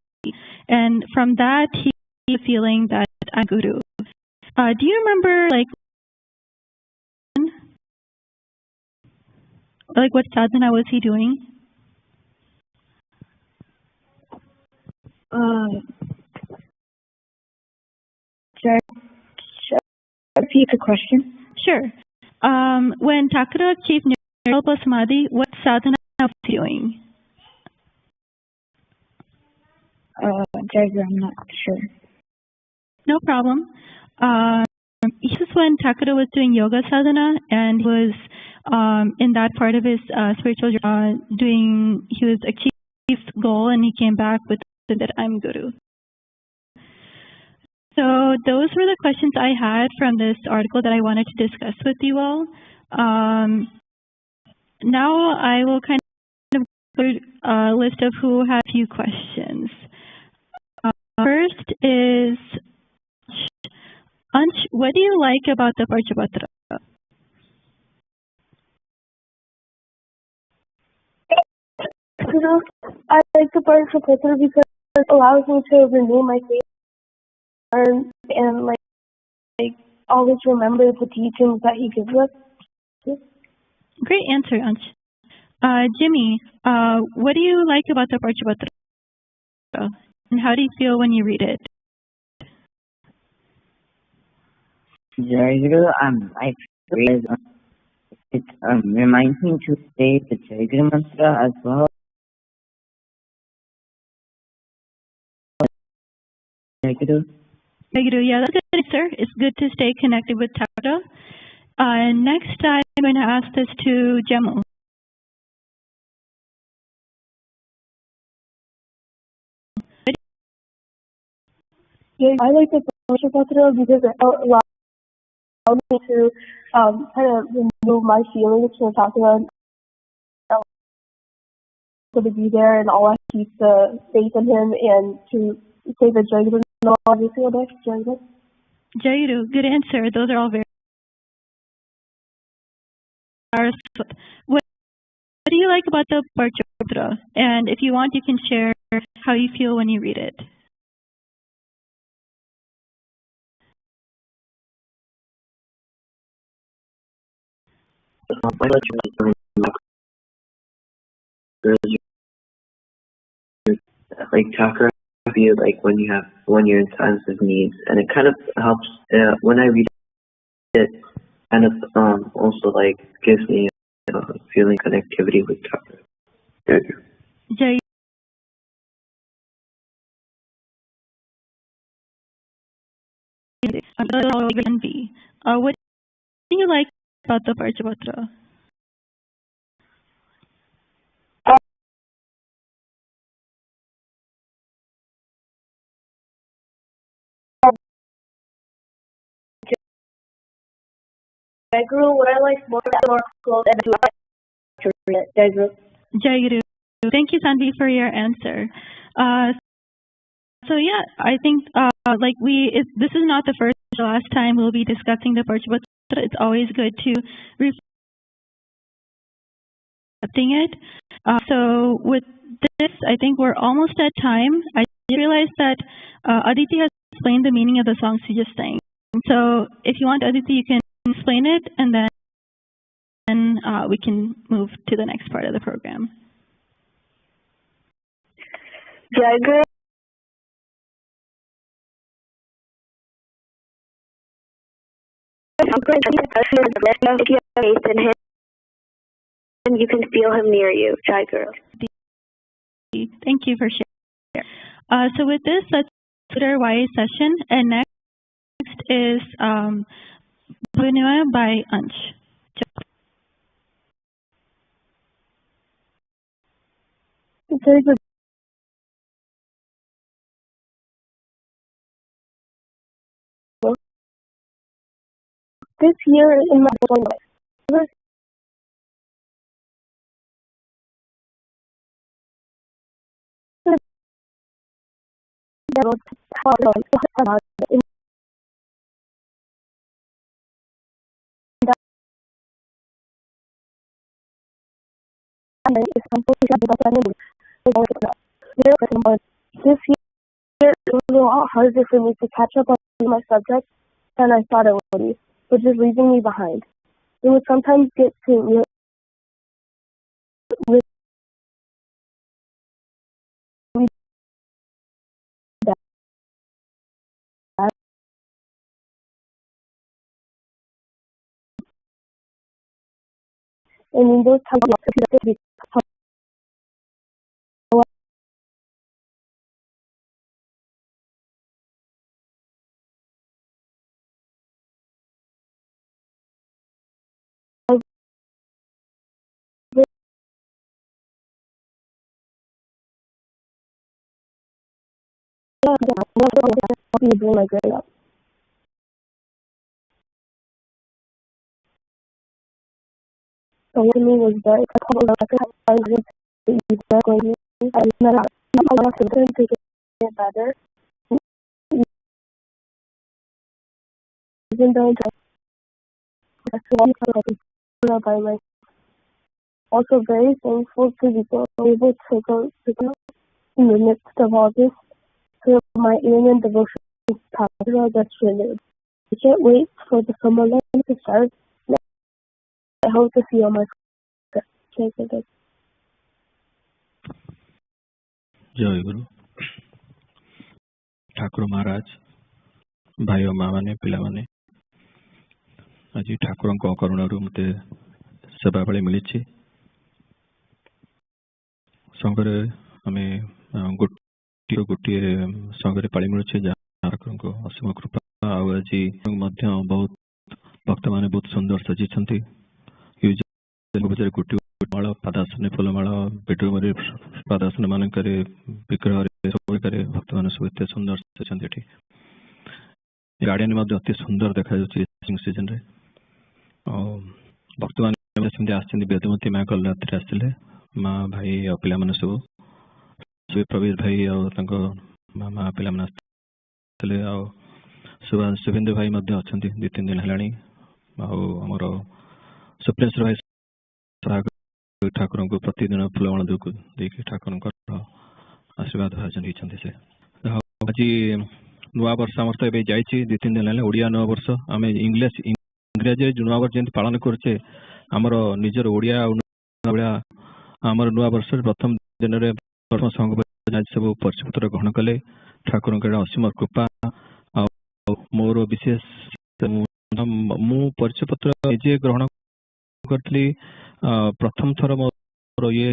and from that he's feeling that I'm Guru. Do you remember like Like what sadhana was he doing? Repeat the question. Sure. When Thakura achieved Nirvikalpa Samadhi, what sadhana was he doing? Jagger, I'm not sure. No problem. This is when Thakura was doing yoga sadhana, and he was in that part of his spiritual he was achieved his goal, and he came back with that I'm Guru. So those were the questions I had from this article that I wanted to discuss with you all. Now I will kind of go through a list of who had a few questions. First is Ansh, what do you like about the Parchapatra? I like the Parchapatra because it allows me to renew my faith and like always remember the teachings that he gives us. Great answer, Ansh. Jimmy, what do you like about the Parchapatra? And how do you feel when you read it? Jaiguru, I feel it reminds me to say the Jaiguru mantra as well. Jaiguru, yeah, that's a good answer. It's good to stay connected with Thakura. Next, I'm going to ask this to Jemu. Yeah, I like the Parchapatra because it allows me to kind of remove my feelings from Thakura, to be there, and all I keep the faith in him and to say the Jaiguru every single day. Jaiguru, good answer. Those are all very. What do you like about the Parchapatra? And if you want, you can share how you feel when you read it. Like chakra feel like when you're in times of needs, and it kind of helps when I read it. Kind of also like gives me a feeling connectivity with chakra. Jay. What do you like about the Parchapatra? Jaiguru, what I like more close and Jaiguru. Thank you, Sandy, for your answer. So yeah, I think this is not the first or last time we'll be discussing the Parchapatra. It's always good to reflecting it. So with this, I think we're almost at time. I realized that Aditi has explained the meaning of the songs she just sang. So if you want, Aditi, you can explain it, and then we can move to the next part of the program. Jaiguru. If you have faith in him, and you can feel him near you, Jaiguru. Thank you for sharing. So with this, let's start our YA session, and next is Bhavaniya by Ansh. This year in my life, this year it was a lot harder for me to catch up on my subjects than I thought it would be, which is leaving me behind. It would sometimes get to with that. And in those times, doing my grade up. So what to me was very comfortable. I could have fun with the going. I was not out. I was going to get better. Even though I feel by my also very thankful to be able to go in the midst of all this to my evening and devotion practice that's renewed. I can't wait for the summer lesson to start. I hope to see all my friends. जय गुरु ठाकुर महाराज भाई और माँ मैंने पिला मैंने आज ठाकुर करुण मत सेवा बेले मिली संघरे आम गोटे गोटे संघरे पाली मिलूँ ठाकुर असीम कृपा आज बहुत भक्त मैंने बहुत सुंदर सजी गोटे माल पादासन फूलमाल बेडरूम पादासन मानक विग्रह भक्त मान सब एत सुंदर सजी गार्डन अति सुंदर देखा सीजन भक्त मैंने वेदमती माँ कल रात आसते माँ भाई आ पिला माने सब प्रवीर भाई माँ पिला आसते शुभेन्दु भाई अच्छा 2-3 दिन है आमर सुप्रेश्वर भाई ठाकुर को प्रतिदिन फूलमाल देखिए ठाकुर आशीर्वाद भाजन से आज नुआ वर्ष आम तो जा 2-3 दिन है ओडिया नुआ वर्ष आम इंग्राजी जो नुआ वर्ष जमी पालन करुचे आमर निजर ओडिया भाया आमर नुआ वर्ष प्रथम दिन में प्रथम संघ सब परिचयपत्र ग्रहण कले ठाकुर असीम कृपा मोर विशेष मु परिचयपत्र निजे ग्रहण करी प्रथम थर मोर ये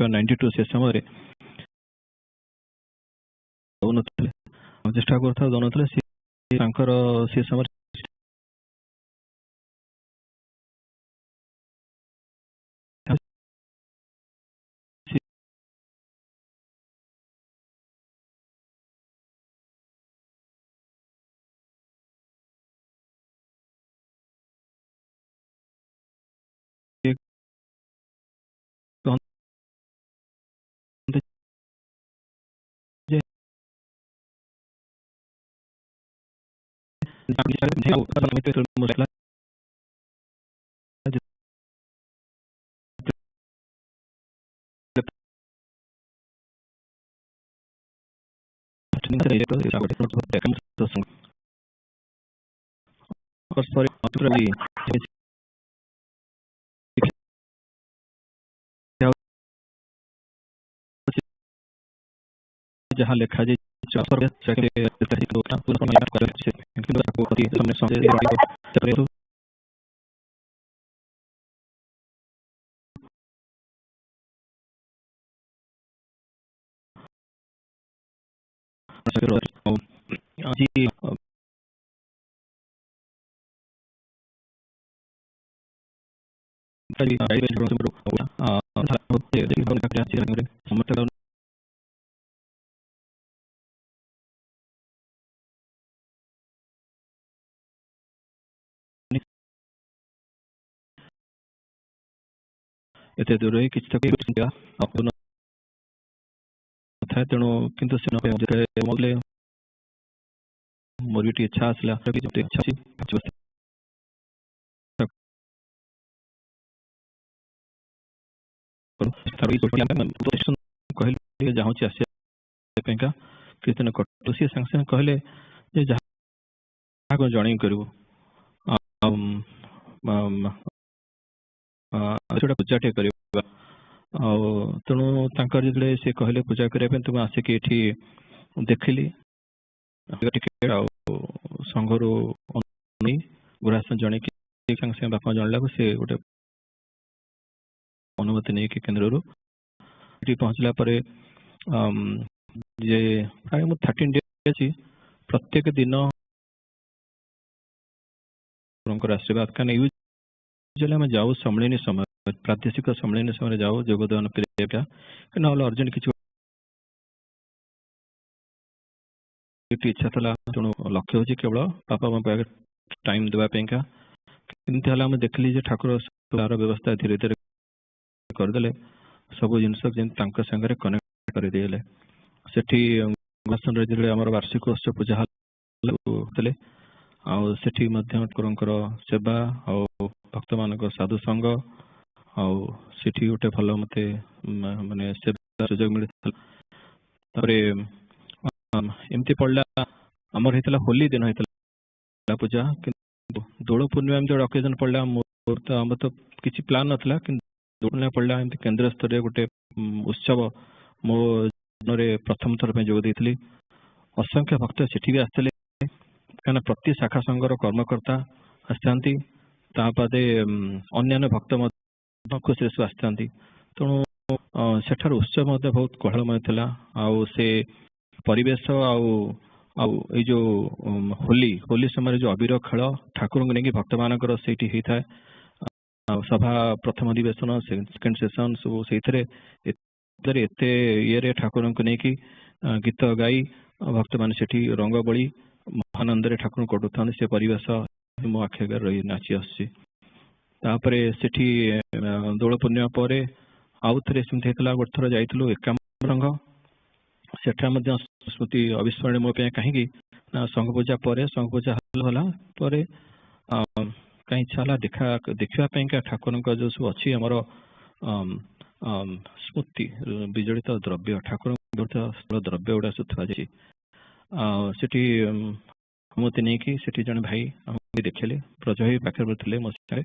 92 से समय चेष्टा कर दौन से समय जहाँ लिखा एत दूर किसी तेणु किंतु मोर भी इच्छा आसला कहली जाऊँगी आसा कीर्तन कटु सी सागे सागे कहले जन करूँ गोटे पूजाटे करवा तेणु जो सी कहले पूजा करने तो आसिक ये देखिली संघ रू गुरासन जन कि बापा जनला से गोटे अनुमति नहीं कि केन्द्र रू पहुँचला जे प्राय 13 डेज अच्छी प्रत्येक दिन आशीर्वाद क्या यूजुअली आम जाऊ सम्मिलनी समय प्रादेशिक सम्मिलनी समय जाऊ योगदान करा ना अर्जेंट किसी इच्छा था तेणु लक्ष्य हूँ केवल बापा माँ टाइम देवाई का देखली ठाकुर तार व्यवस्था धीरे धीरे करदे सब जिन सागर कनेक्ट करदे से आम वार्षिक उत्सव पूजा होते आठी ठाकुर सेवा भक्त मान साधु संघ आठी गोटे भल मत मानने सुजोग मिलता एमती पड़ा आमर होता होली दिन होता पूजा दोल पूर्णिमा जो अकेजन पड़ा आम तो किसी प्लान नाला कि दोल पूर्णिमा पड़ा एमती केन्द्र स्तर गोटे उत्सव मो जीवन में प्रथम थर पर जोग देती असंख्य भक्त सेठी भी आसते क्या प्रति शाखा संघर कर्मकर्ता आसते अन्य भक्त खुशी सब आसती तेणु सेठार उत्सव बहुत कोहलमय था से परिवेश जो होली होली समय जो अबीर खेल ठाकुर को लेकिन भक्त मानकर से होता है सभा प्रथम अधिवेशन सेकेंड सेसन सब से ये ठाकुर को लेकिन गीत गाई भक्त मान से रंग बड़ी महानंद ठाकुर कटुता से परिवेश मो आखि आगे रही नाची आसपर से दोल पूर्णिमा पर आउ थे सेमती गोटे थर जाइलु एकाम रंग सेठा स्मृति अविस्मरणीय मो कहीं संघ पूजा पर संघ पूजा पर कहीं इच्छा है देखा ठाकुर जो सब अच्छी आमर स्मृति विजड़ित द्रव्य ठाकुर द्रव्य गुड़ा सब थी अनुमति नहीं कि जन भाई देखिले ब्रज भाई पाखे थे मो आठी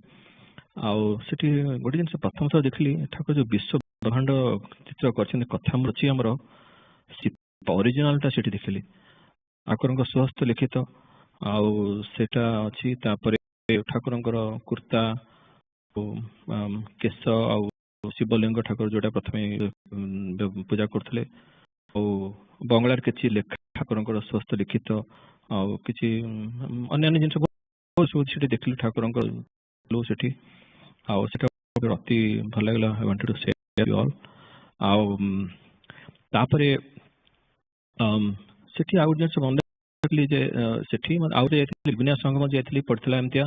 गोटे जिन प्रथम थर देखली ठाकुर जो विश्व ब्रह्मांड चित्र कर कथा अच्छी आमर ओरिजिनालटा से देखिली ठाकुर स्वहस्त लिखित आटा अच्छी ठाकुर कुर्ता केश शिवलिंग ठाकुर जोटा प्रथम पूजा करते बंगलार किसी लेखा ठाकुर स्वहस्त लिखित कि अन्य जिन सब देखिली ठाकुर से अति भल लगे I wanted to share all तापर सेठी आउ जिन मन रखली सेठी बेगुनिया संघ में जाइली पड़ता एमती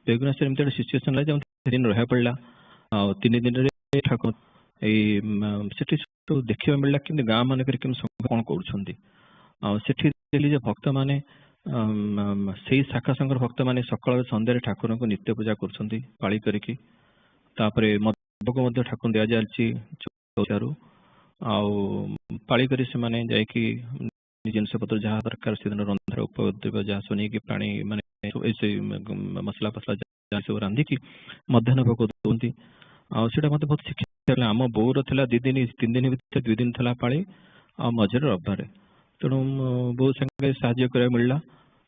बेगुनिया से एमती सिचुएसन है दिन रहा पड़ा 3 दिन ठाकुर ये देखा मिलला कि गाँ मानक कौन कर भक्त मैंने से शाखा संघर भक्त मैंने सकाल सन्धार ठाकुर को नित्य पूजा करी करके मदक ठाकुर दि जाऊ पाली करी से माने जाइकी जिनस पत्र जहाँ दरकार से दिन रंधार उपद्रव जहाँ सुनी कि प्राणी माने मसला फसला जहाँ सब रांधिकी मध्याह्न भोग दौंती आटा मत बहुत शिक्षा आम बोर था 2 दिन 3 दिन भर 2 दिन था पाली मझे रविवार तेणु बो संगे साहय कर मिलला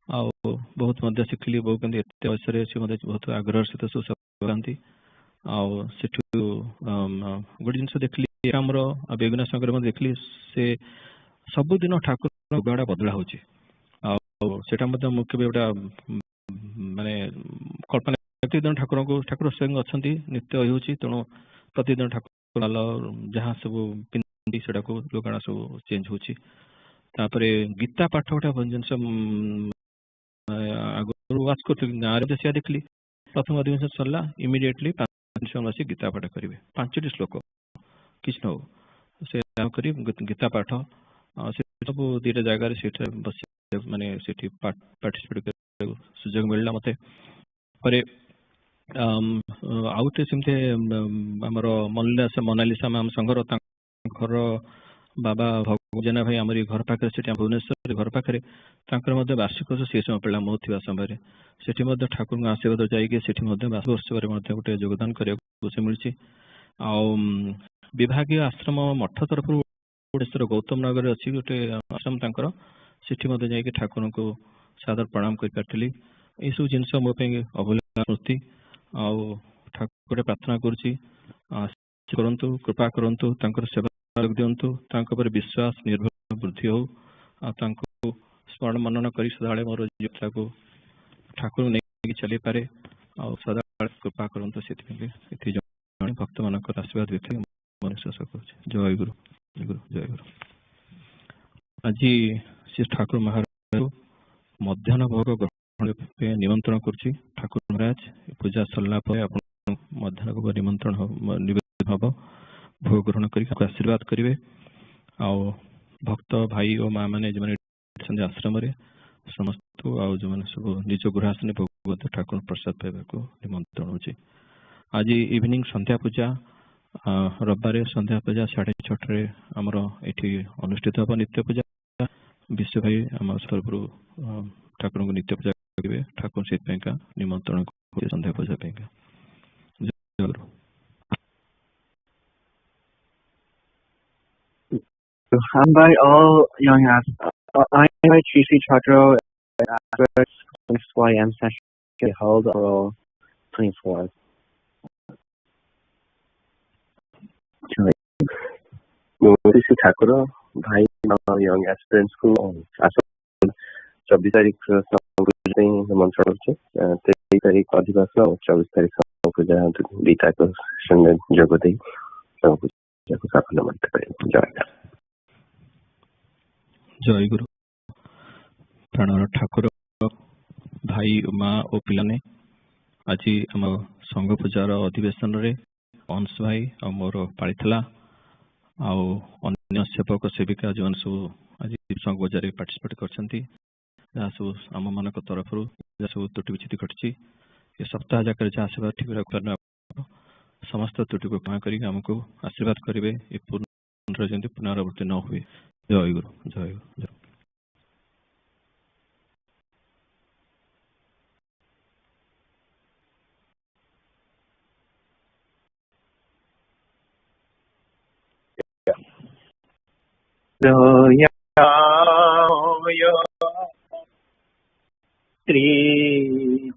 बहुत मध्य शिखली बो के अवसर से बहुत आग्रह सहित सब करती गोटे जिन देखली आमर बेगुना संग्रह देखली से सबुदिन ठाकुर गुड़ा बदला होटा मुख्य गोटा माने कल्पना प्रतिदिन ठाकुर स्वयं अच्छा नित्य हो तेणु प्रतिदिन ठाकुर जहाँ सब पिंधि से लुगाड़ा सब चेंज होपर गीता पाठ गोटे जिन वाच कर देखली प्रथम अधिवेशन सरला इमिडिएटली 5 गीता पाठ करेंगे 5टी श्लोक किसी न हो से गीता पाठ सब 2टा जगार बस माने पार्टिसिपेट कर सुजोग मिलला मत आउटे सेमती आमर मोनालिसा मैम संघर घर बाबा भगवजना भाई आमरी घर पाखे से भुवनेश्वर घर पाखे वार्षिक से समय पड़ा मो थी समय से ठाकुर आशीर्वाद जाइए वार्षिक उत्सव गोटे योगदान कर से मिली विभाग आश्रम मठ तरफ ओडिशार गौतम नगर अच्छी गोटे आश्रम तांकर सेठी मते जाई ठाकुर को सादर प्रणाम कर पार्टी यह सब जिनस मो अभूल्य स्मृति आउ ठाकुर प्रार्थना करुच्ची करंतु कृपा करंतु तांकर सेवा दिंतु तांकर पर विश्वास निर्भर वृद्धि हो स्मरण मनन कर सदा मोर यात्रा को ठाकुर नहीं चली पारे सदा कृपा करंतु से भक्त मान आशीर्वाद व्यक्ति मनुष्य जय गुरु जय गुरु जय गुरु। आज श्री ठाकुर महाराज मध्याह्न भोग ग्रहण निमंत्रण करुच्ची। ठाकुर महाराज पूजा सरला मध्याह्न भोग निमंत्रण निवेदन हम भोग ग्रहण कर आशीर्वाद करेंगे। भक्त भाई और माँ मैंने जो आश्रम समस्त आउ जो सब निज गृहासन भोग ठाकुर प्रसाद पाइबा निमंत्रण हो। आज इवनिंग संध्या पूजा रविवार संध्या पूजा 6:30 आमर ये अनुष्ठित हम नित्य पूजा विश्व भाई आम तरफ ठाकुर को नित्य पूजा करेंगे। ठाकुर से निमंत्रण संध्या पूजा By all young I invite Sri Chhatro at 6 p.m. session to hold on 24th. Sri Thakur भाई young aspirants को 24 तारीख निमंत्रण अच्छे 23 तारीख अधिवास और 24 तारीख पूजा दीटा को संगे जोग दे पूजा को सफल मंत्र करें। जय गुरु। प्राणर ठाकुर भाई माँ और पिलाने आज आम संघ पूजार अधिवेशन रे अंश भाई और मोर पाड़ी अन्य सेवक सेविका जो सब आज संघ पूजा पार्टिसिपेट कर सब आम मान तरफ सब त्रुटि विच्युति घटी ये सप्ताह जाक जहाँ सेवा ठीक समस्त त्रुटि को क्षमा कर आमको आशीर्वाद करेंगे ये पूर्ण जमी पुनरावृत्ति न हुए। जय गुरु जय गुरु जय। श्री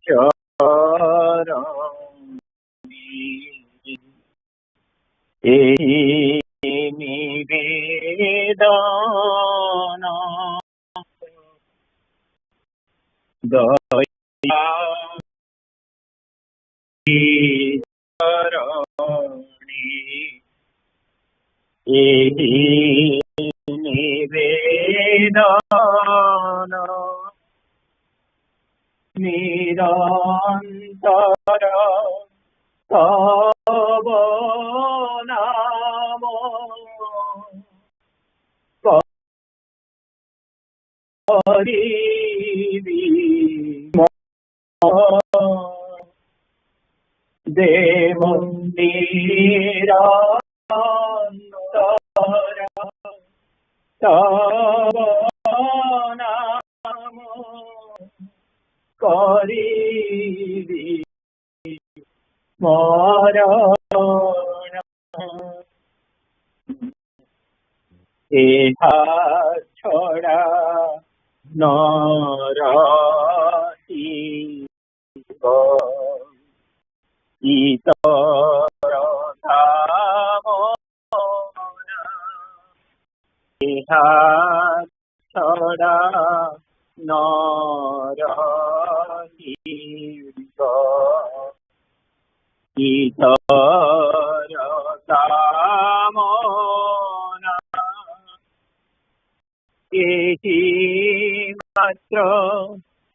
चरण निवेदन दया निवेदन निरंतर तव नाम करिबी देव निरंतर तव नाम करिबी स्मरण एहा छड़ा नरती इतर धाम एहा छड़ा नरती इतर कामना एहि मात्र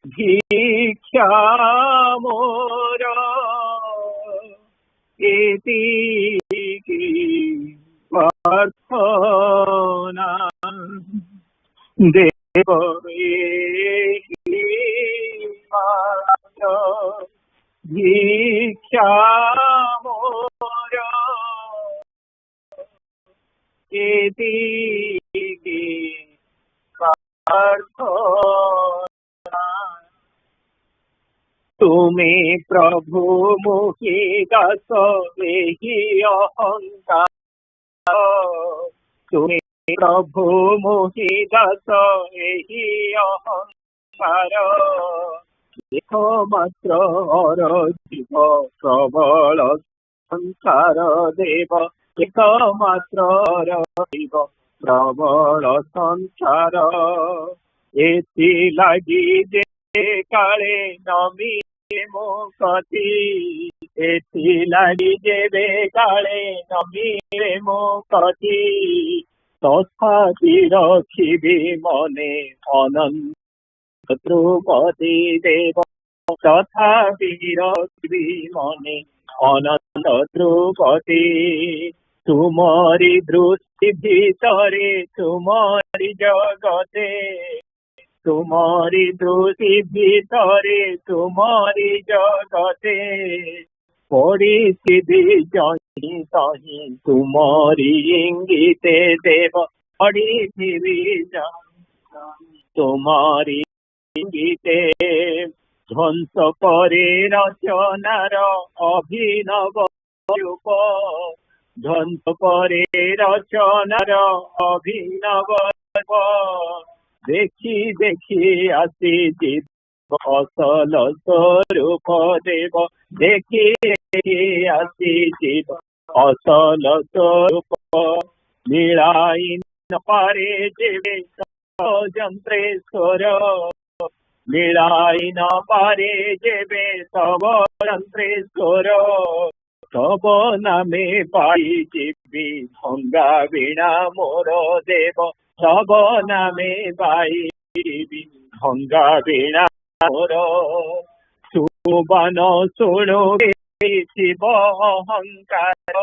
भिक्षा मोर एतिकी प्रार्थना देव एहि मात्र भिक्षा मोर एतिकी प्रार्थना तुमे प्रभु मोहि दास एहि अहंकार तुमे प्रभु मोहि दास एहि अहंकार एकमात्र जीव प्रबल संसार देव एकमात्र जीव प्रबल संसार एति लगी जे काले नमी मो कति एति लगी जेबे काले नमी मो कति तथापि रखिबि मने अनंत ध्रुपति देव तथापि रखिबि मने अनंत ध्रुपति तुमरी दृष्टि भीतरे तुमरी जगते तुमरी दृष्टि भीतरे तुमरी जगते पड़िथिबि जहि तहि तुमरी इंगिते देव पड़िथिबि तुमरी इंगिते ध्वंस करे रचनार अभिनव रूप ध्वंस करे रचनार अभिनव रूप देखी देखी आसी जीव असल स्वरूप देव देखी देखी आसी जीव असल स्वरूप मिलाई न पारे जेबे यंत्रेश्वर मिलाई न पारे जेबे सब यंत्रेश्वर सब नामे पाई जीवी भंगा वीणा मोर देव सब नामे पाई भंगा वीणा मोर सुबन शुणु शिव अहंकार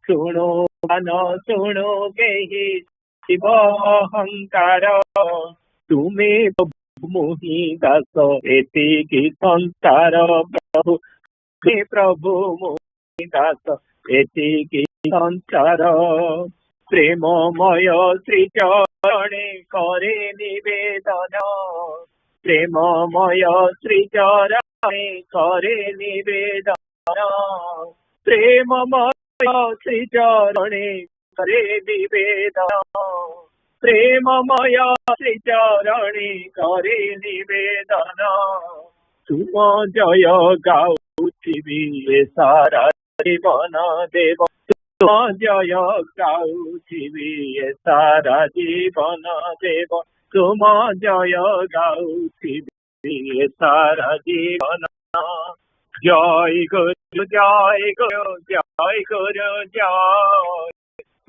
शुणु बन शुणु गेहि शिव अहंकार तुमे मोहि दास एतिकी संसार प्रभु हे प्रभु मोहि दास एतिकी संसार प्रेममय श्री चरणे करे निवेदन प्रेममय श्री चरणे करे निवेदन प्रेममय श्री चरणे करे निवेदन प्रेममय श्री चरणे करे निवेदन तुम जय गाउथिबि सारा जीवन देव तुम जय गाउथिबि सारा जीवन देव तुम जय गाउथिबि सारा जीवन जय गुरु जय गुरु जय गुरु जय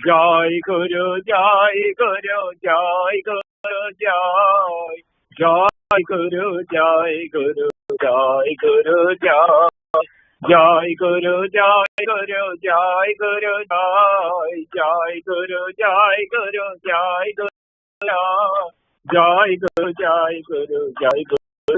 जय गुरु जय गुरु जय गुरु जय जय गुरु जय गुरु जय गुरु जय जय गुरु जय गुरु जय गुरु जय जय गुरु जय गुरु जय गुरु जय गुरु जय गुरु जय गुरु जय जय गुरु जय गुरु जय गुरु जय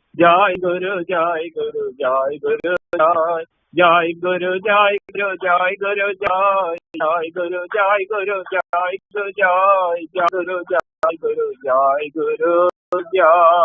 जय गुरु जय गुरु जय गुरु जय जय गुरु जय गुरु जय गुरु जय जय गुरु जय गुरु जय गुरु जय जय गुरु जय गुरु जय गुरु जय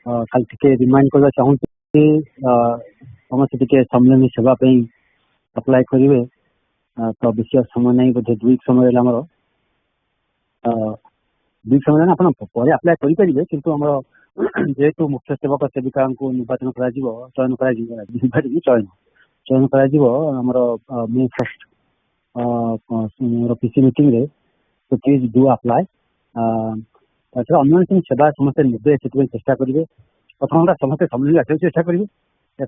खाली टिके रिमाइंड करवा चाहूँगी समस्त टिके सम्मेलन सेवा अप्लाई करेंगे तो बेसी समय नहीं बोधे 2 वीक समय आमर 2 वीक समय आप अप्लाई करेंगे किंतु जेहेतु मुख्य सेवक सेविका को निर्वाचन चयन चयन चयन कर May 1st PC मीटिंग रे तो प्लीज डू अप्लाई अन्य सेवा समस्त निबे चेष्टा करेंगे प्रथम समस्त समझ चेष्टा करेंगे